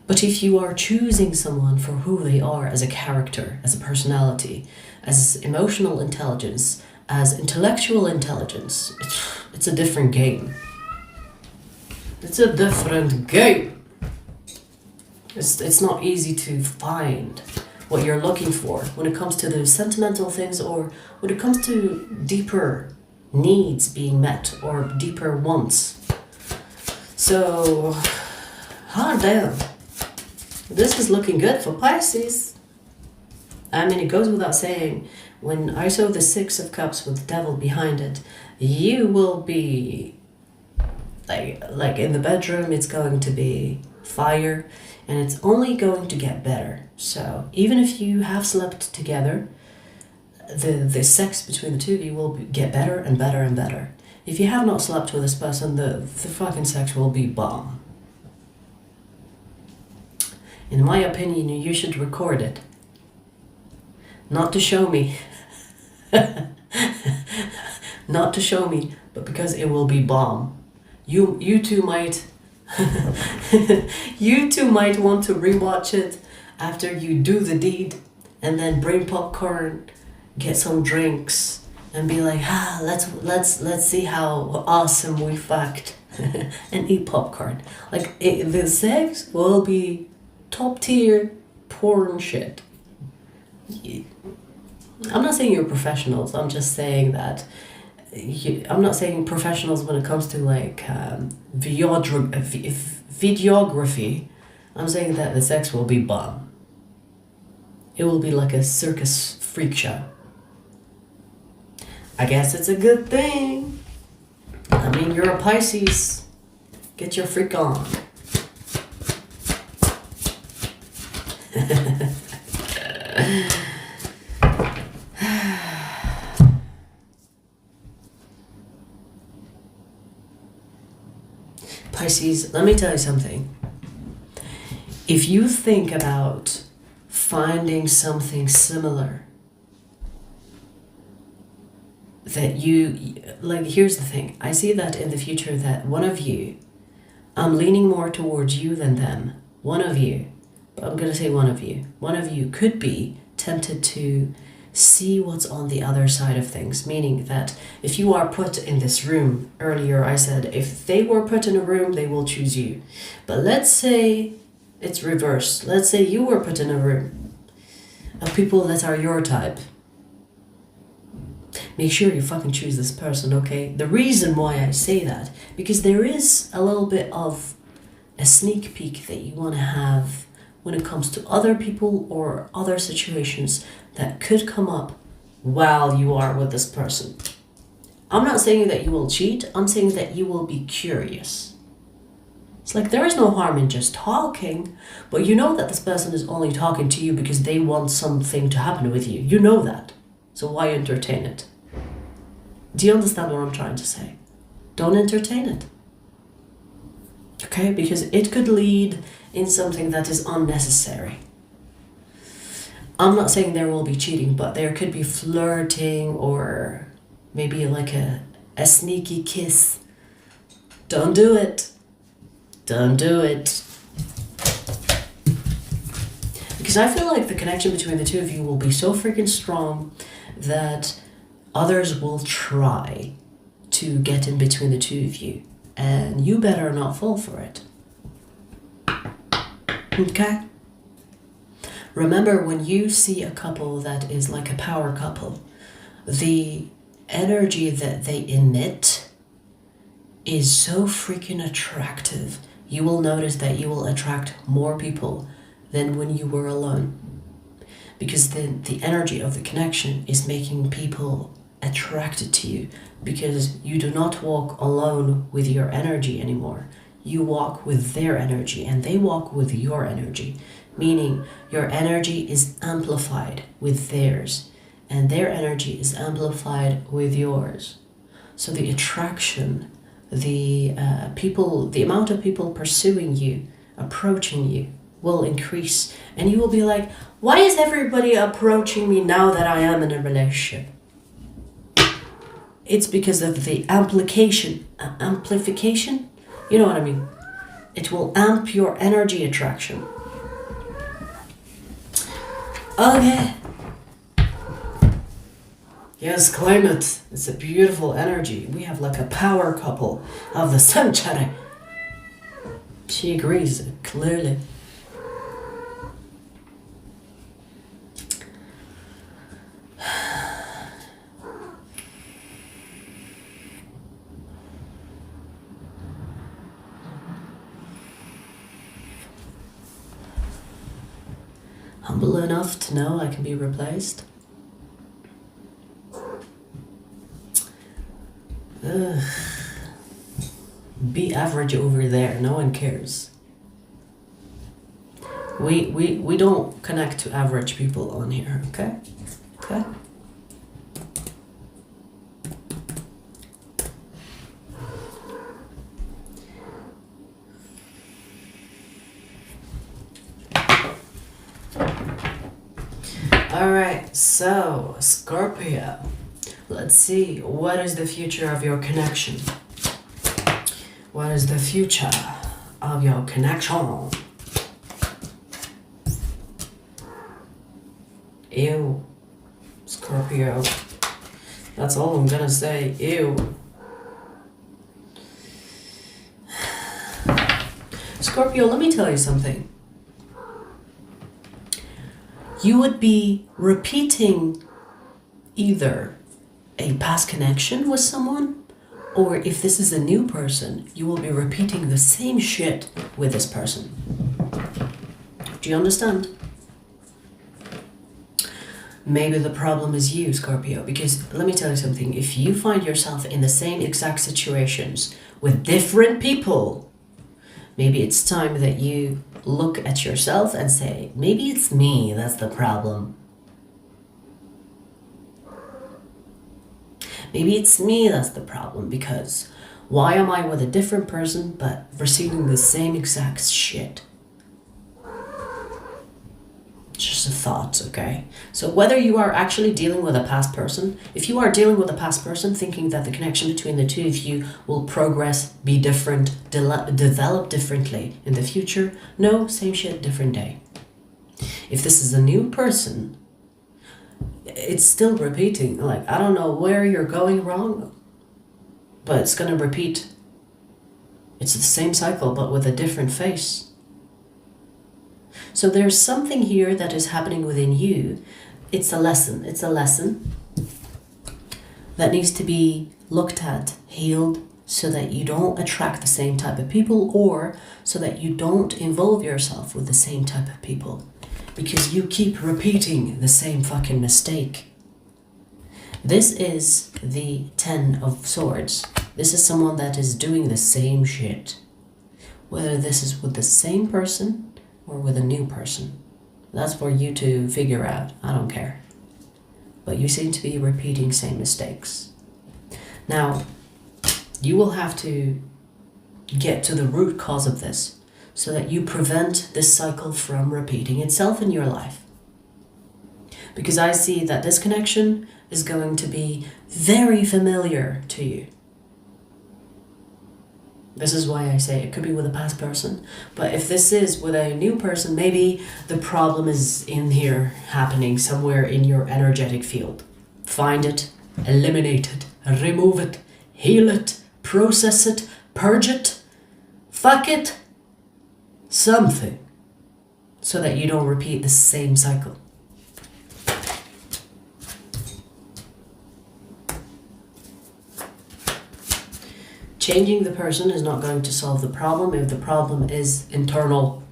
But if you are choosing someone for who they are as a character, as a personality, as emotional intelligence, as intellectual intelligence, it's a different game. It's a different game. It's not easy to find what you're looking for when it comes to the sentimental things, or when it comes to deeper needs being met or deeper wants. So, hot damn. This is looking good for Pisces. I mean, it goes without saying, when I saw the Six of Cups with the devil behind it, you will be like in the bedroom, it's going to be fire, and it's only going to get better. So even if you have slept together, the sex between the two of you will get better and better and better. If you have not slept with this person, the fucking sex will be bomb. In my opinion, you should record it. Not to show me. Not to show me, but because it will be bomb. You two might you two might want to rewatch it after you do the deed, and then bring popcorn, get some drinks, and be like, let's see how awesome we fucked, and eat popcorn. Like the sex will be top tier porn shit. I'm not saying you're professionals. I'm just saying that I'm not saying professionals when it comes to like videography. I'm saying that the sex will be bomb. It will be like a circus freak show. I guess it's a good thing. I mean, you're a Pisces. Get your freak on. Pisces, let me tell you something. If you think about finding something similar, that you, like, here's the thing. I see that in the future that one of you, I'm leaning more towards you than them. One of you, but I'm going to say one of you could be tempted to see what's on the other side of things. Meaning that if you are put in this room, earlier I said, if they were put in a room, they will choose you. But let's say it's reversed. Let's say you were put in a room of people that are your type. Make sure you fucking choose this person, okay? The reason why I say that, because there is a little bit of a sneak peek that you want to have when it comes to other people or other situations that could come up while you are with this person. I'm not saying that you will cheat, I'm saying that you will be curious. It's like there is no harm in just talking, but you know that this person is only talking to you because they want something to happen with you. You know that. So why entertain it? Do you understand what I'm trying to say? Don't entertain it. Okay? Because it could lead in something that is unnecessary. I'm not saying there will be cheating, but there could be flirting or maybe like a sneaky kiss. Don't do it. Don't do it. Because I feel like the connection between the two of you will be so freaking strong that others will try to get in between the two of you. And you better not fall for it. Okay? Remember, when you see a couple that is like a power couple, the energy that they emit is so freaking attractive. You will notice that you will attract more people than when you were alone. Because the energy of the connection is making people attracted to you, because you do not walk alone with your energy anymore. You walk with their energy and they walk with your energy, meaning your energy is amplified with theirs and their energy is amplified with yours. So the attraction, the amount of people pursuing you, approaching you, will increase, and you will be like, why is everybody approaching me now that I am in a relationship? It's because of the amplification, you know what I mean? It will amp your energy attraction. Okay. Yes, claim it. It's a beautiful energy. We have like a power couple of the Sagittarius. She agrees, clearly. Humble enough to know I can be replaced. Ugh. Be average over there. No one cares. We don't connect to average people on here, okay? Okay? Alright, so Scorpio. Let's see, what is the future of your connection? What is the future of your connection? Ew. Scorpio. That's all I'm gonna say. Ew. Scorpio, let me tell you something. You would be repeating either a past connection with someone, or if this is a new person, you will be repeating the same shit with this person. Do you understand? Maybe the problem is you, Scorpio, because let me tell you something. If you find yourself in the same exact situations with different people, maybe it's time that you look at yourself and say, maybe it's me that's the problem. Maybe it's me that's the problem, because why am I with a different person but receiving the same exact shit? Just a thought, okay? So whether you are actually dealing with a past person, if you are dealing with a past person thinking that the connection between the two of you will progress, be different, develop differently in the future, no, same shit, different day. If this is a new person, it's still repeating. Like, I don't know where you're going wrong, but it's gonna repeat. It's the same cycle, but with a different face. So there's something here that is happening within you. It's a lesson. It's a lesson that needs to be looked at, healed, so that you don't attract the same type of people, or so that you don't involve yourself with the same type of people, because you keep repeating the same fucking mistake. This is the 10 of Swords. This is someone that is doing the same shit. Whether this is with the same person or with a new person, that's for you to figure out. I don't care. But you seem to be repeating same mistakes. Now, you will have to get to the root cause of this so that you prevent this cycle from repeating itself in your life. Because I see that this connection is going to be very familiar to you. This is why I say it could be with a past person. But if this is with a new person, maybe the problem is in here, happening somewhere in your energetic field. Find it, eliminate it, remove it, heal it, process it, purge it, fuck it, something, so that you don't repeat the same cycle. Changing the person is not going to solve the problem if the problem is internal.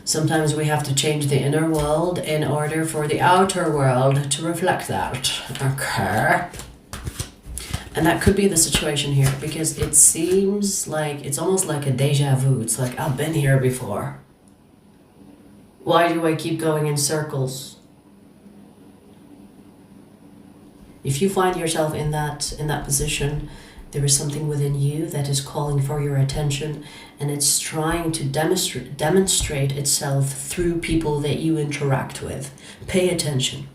Sometimes we have to change the inner world in order for the outer world to reflect that. Okay. And that could be the situation here, because it seems like it's almost like a deja vu. It's like, I've been here before. Why do I keep going in circles? If you find yourself in that position, there is something within you that is calling for your attention, and it's trying to demonstrate itself through people that you interact with. Pay attention.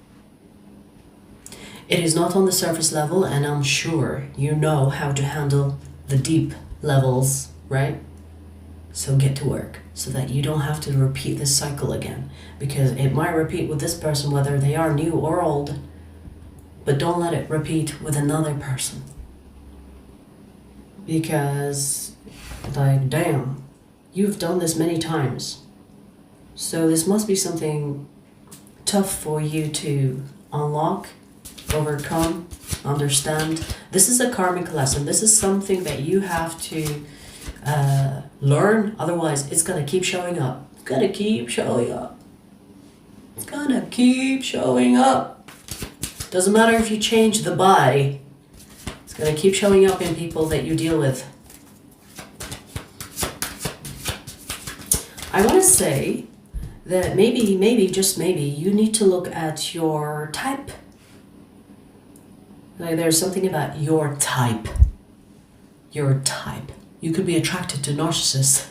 It is not on the surface level, and I'm sure you know how to handle the deep levels, right? So get to work so that you don't have to repeat this cycle again, because it might repeat with this person whether they are new or old, but don't let it repeat with another person. Because, like, damn, you've done this many times. So this must be something tough for you to unlock, overcome, understand. This is a karmic lesson. This is something that you have to learn. Otherwise, it's going to keep showing up. It's going to keep showing up. It's going to keep showing up. Doesn't matter if you change the body. It's going to keep showing up in people that you deal with. I want to say that maybe, just maybe, you need to look at your type. Like, there's something about your type. Your type. You could be attracted to narcissists.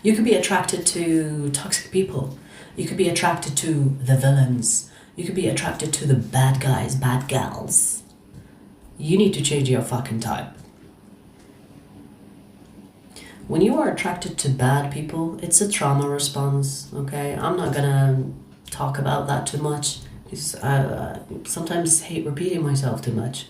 You could be attracted to toxic people. You could be attracted to the villains. You could be attracted to the bad guys, bad gals. You need to change your fucking type. When you are attracted to bad people, it's a trauma response, okay? I'm not gonna talk about that too much, because I sometimes hate repeating myself too much.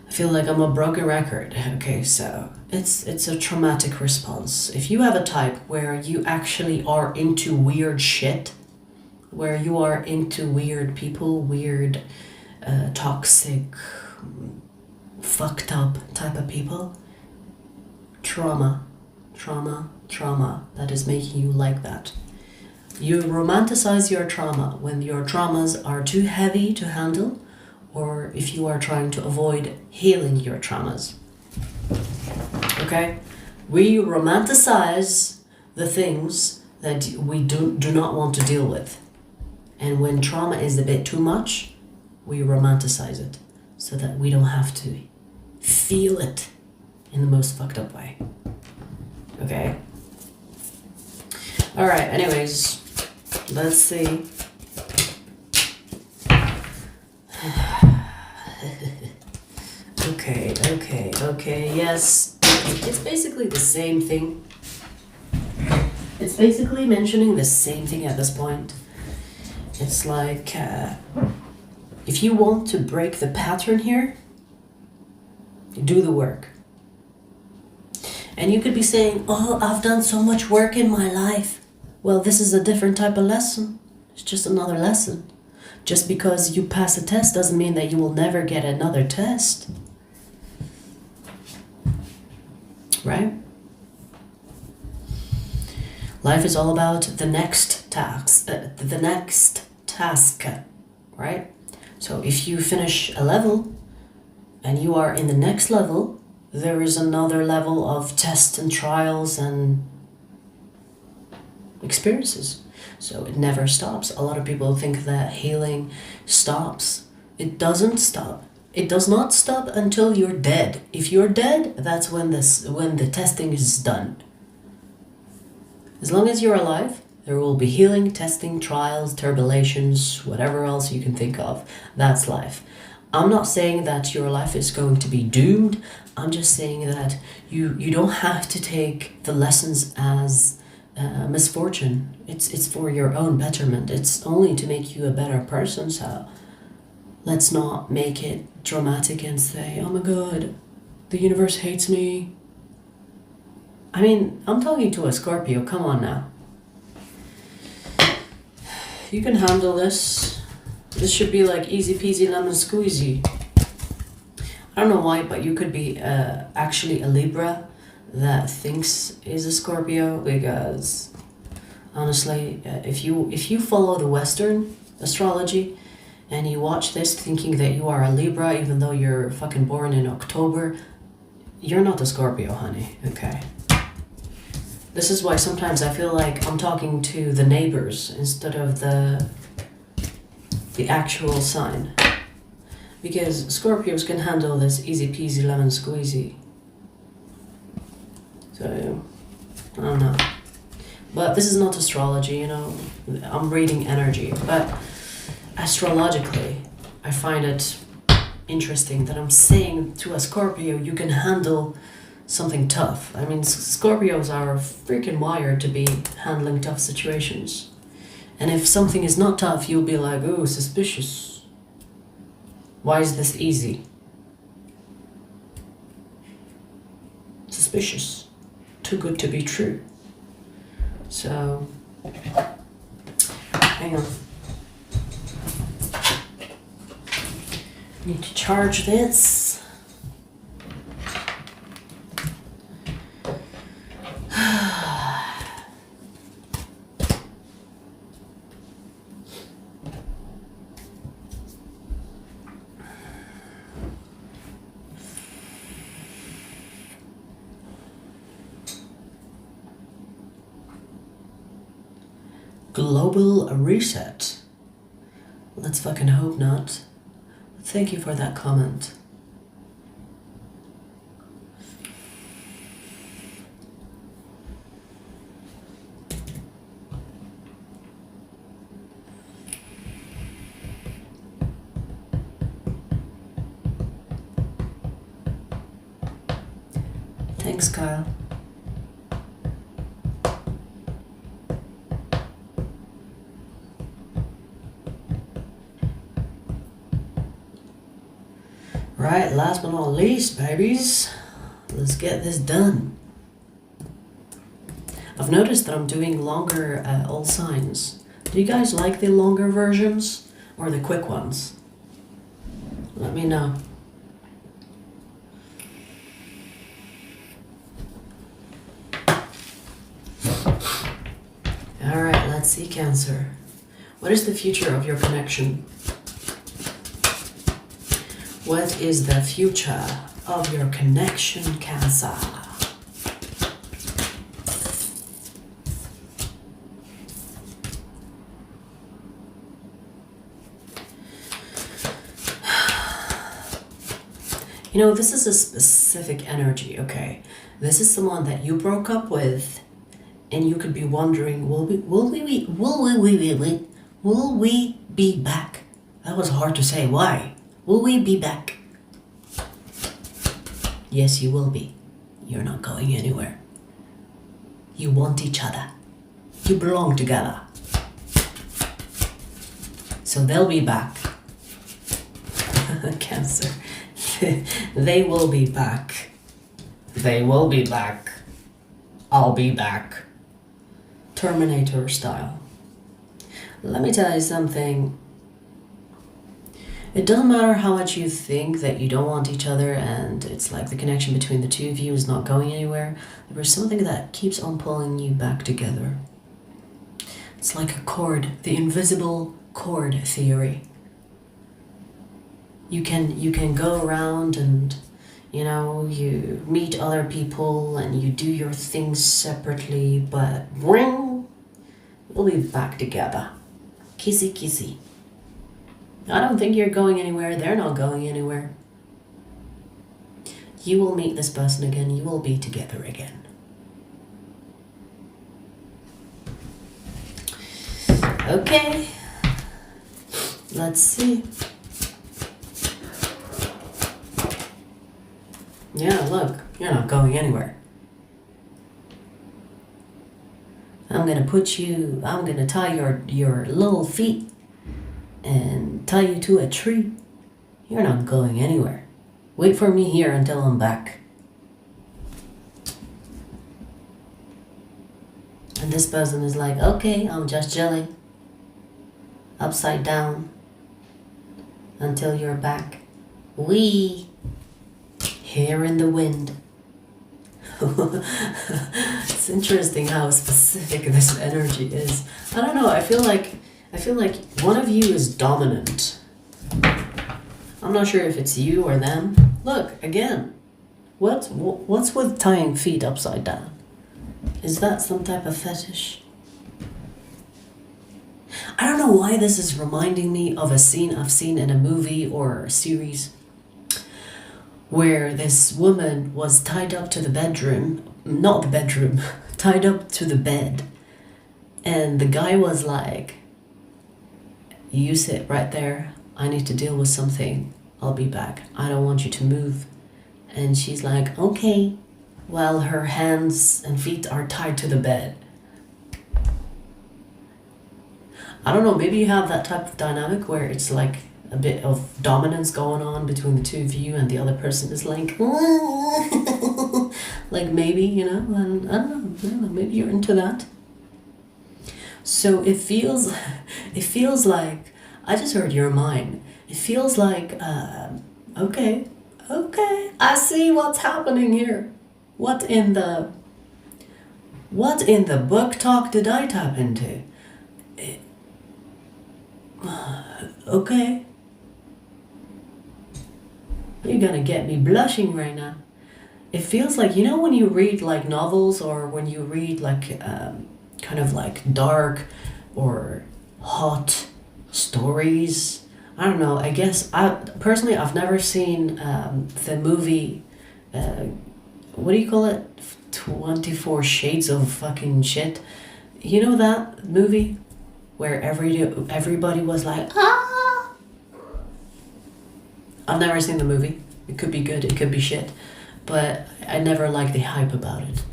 I feel like I'm a broken record, okay? So it's a traumatic response. If you have a type where you actually are into weird shit, where you are into weird people, weird, toxic, fucked up type of people. Trauma, that is making you like that. You romanticize your trauma when your traumas are too heavy to handle, or if you are trying to avoid healing your traumas. Okay? We romanticize the things that we do not want to deal with. And when trauma is a bit too much, we romanticize it so that we don't have to feel it in the most fucked up way. Okay? Alright, anyways, let's see. Okay, yes. It's basically the same thing. It's basically mentioning the same thing at this point. It's like, if you want to break the pattern here, do the work. And you could be saying, oh, I've done so much work in my life. Well, this is a different type of lesson. It's just another lesson. Just because you pass a test doesn't mean that you will never get another test. Right? Life is all about the next task, right? So if you finish a level and you are in the next level, there is another level of tests and trials and experiences. So it never stops. A lot of people think that healing stops. It doesn't stop. It does not stop until you're dead. If you're dead, that's when the testing is done. As long as you're alive, there will be healing, testing, trials, tribulations, whatever else you can think of. That's life. I'm not saying that your life is going to be doomed. I'm just saying that you don't have to take the lessons as misfortune. It's for your own betterment. It's only to make you a better person. So let's not make it dramatic and say, oh my god, the universe hates me. I mean, I'm talking to a Scorpio. Come on now. You can handle this. This should be like easy peasy lemon squeezy. I don't know why, but you could be actually a Libra that thinks is a Scorpio, because honestly, if you follow the Western astrology and you watch this thinking that you are a Libra even though you're fucking born in October, you're not a Scorpio, honey. Okay. This is why sometimes I feel like I'm talking to the neighbors instead of the actual sign. Because Scorpios can handle this easy peasy lemon squeezy. So, I don't know. But this is not astrology, you know. I'm reading energy. But astrologically, I find it interesting that I'm saying to a Scorpio, you can handle something tough. I mean, Scorpios are freaking wired to be handling tough situations. And if something is not tough, you'll be like, oh, suspicious. Why is this easy? Suspicious. Too good to be true. So, hang on. Need to charge this. Global reset. Let's fucking hope not. Thank you for that comment. Thanks, Kyle. Right, last but not least, babies, let's get this done. I've noticed that I'm doing longer all signs. Do you guys like the longer versions or the quick ones? Let me know. Alright, let's see, Cancer. What is the future of your connection? What is the future of your connection, Cancer? You know, this is a specific energy, okay? This is someone that you broke up with, and you could be wondering, will we be back? That was hard to say. Why? Will we be back? Yes, you will be. You're not going anywhere. You want each other. You belong together. So they'll be back. Cancer. They will be back. They will be back. I'll be back. Terminator style. Let me tell you something. It doesn't matter how much you think that you don't want each other and it's like the connection between the two of you is not going anywhere. There's something that keeps on pulling you back together. It's like a cord, the invisible cord theory. You can go around and, you know, you meet other people and you do your things separately, but ring, we'll be back together. Kissy kissy. I don't think you're going anywhere. They're not going anywhere. You will meet this person again. You will be together again. Okay. Let's see. Yeah, look, you're not going anywhere. I'm gonna tie your little feet and tie you to a tree. You're not going anywhere. Wait for me here until I'm back. And this person is like, okay, I'm just chilling. Upside down. Until you're back. Here in the wind. It's interesting how specific this energy is. I don't know, I feel like one of you is dominant. I'm not sure if it's you or them. Look, again. What's with tying feet upside down? Is that some type of fetish? I don't know why this is reminding me of a scene I've seen in a movie or a series where this woman was tied up to the bedroom, not the bedroom, tied up to the bed. And the guy was like, you sit right there. I need to deal with something. I'll be back. I don't want you to move. And she's like, okay, while her hands and feet are tied to the bed. I don't know, maybe you have that type of dynamic where it's like a bit of dominance going on between the two of you and the other person is like, like maybe, you know, and I don't know, maybe you're into that. So it feels like, I just heard your mind. It feels like, okay, I see what's happening here. What in the book talk did I tap into? Okay. You're gonna get me blushing right now. It feels like, you know, when you read like novels or when you read like kind of like dark or hot stories. I don't know, I guess I've never seen the movie, what do you call it? 24 Shades of fucking shit. You know that movie? Where everybody was like, ah! I've never seen the movie. It could be good, it could be shit. But I never liked the hype about it.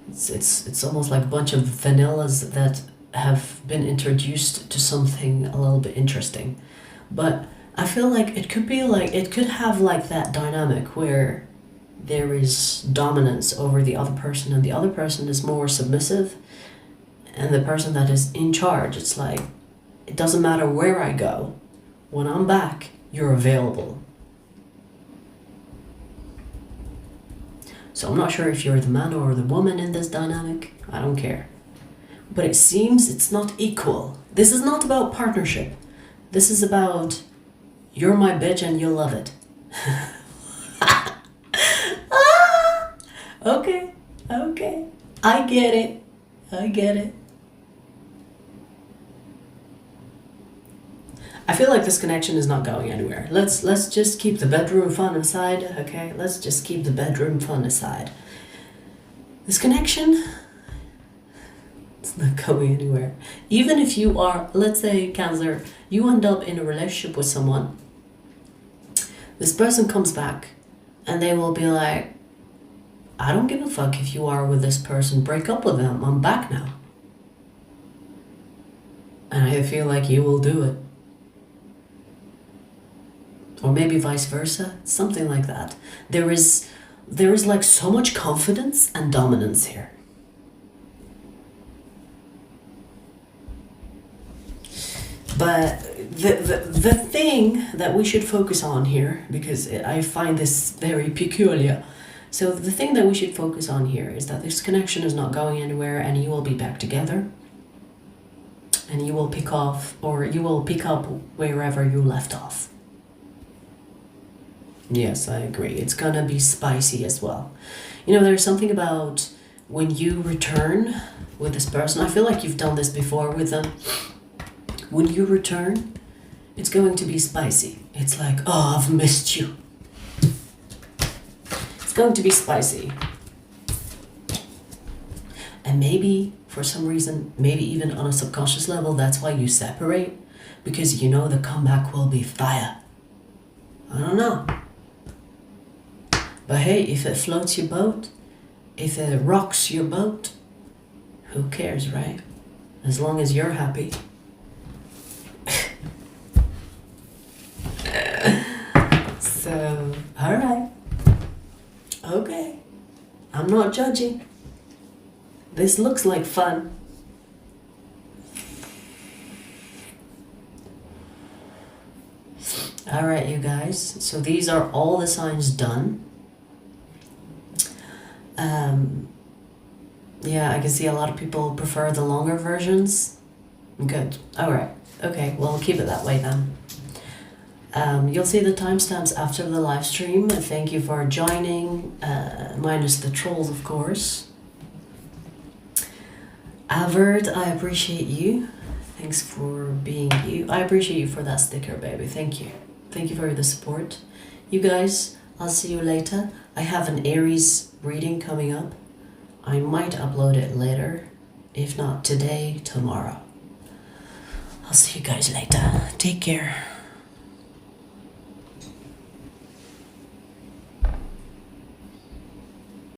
It's almost like a bunch of vanillas that have been introduced to something a little bit interesting. But I feel like it could have like that dynamic where there is dominance over the other person and the other person is more submissive. And the person that is in charge, it's like, It doesn't matter where I go. When I'm back, you're available. So I'm not sure if you're the man or the woman in this dynamic. I don't care. But it seems it's not equal. This is not about partnership. This is about you're my bitch and you'll love it. Okay. I get it. I feel like this connection is not going anywhere. Let's just keep the bedroom fun aside, okay? Let's just keep the bedroom fun aside. This connection, it's not going anywhere. Even if you are, let's say, Cancer, you end up in a relationship with someone. This person comes back and they will be like, I don't give a fuck if you are with this person. Break up with them. I'm back now. And I feel like you will do it. Or maybe vice versa. Something like that. There is like so much confidence and dominance here. But the thing that we should focus on here, because I find this very peculiar. So the thing that we should focus on here is that this connection is not going anywhere and you will be back together. And you will pick up wherever you left off. Yes, I agree. It's gonna be spicy as well. You know, there's something about when you return with this person. I feel like you've done this before with them. When you return, it's going to be spicy. It's like, oh, I've missed you. It's going to be spicy. And maybe, for some reason, maybe even on a subconscious level, that's why you separate. Because you know the comeback will be fire. I don't know. But hey, if it floats your boat, if it rocks your boat, who cares, right? As long as you're happy. So, alright. Okay. I'm not judging. This looks like fun. Alright, you guys. So these are all the signs done. Yeah, I can see a lot of people prefer the longer versions. Good. Alright. Okay, well, keep it that way then. You'll see the timestamps after the live stream. Thank you for joining, minus the trolls, of course. Averd, I appreciate you. Thanks for being you. I appreciate you for that sticker, baby. Thank you. Thank you for the support. You guys, I'll see you later. I have an Aries reading coming up. I might upload it later. If not today, tomorrow. I'll see you guys later. Take care.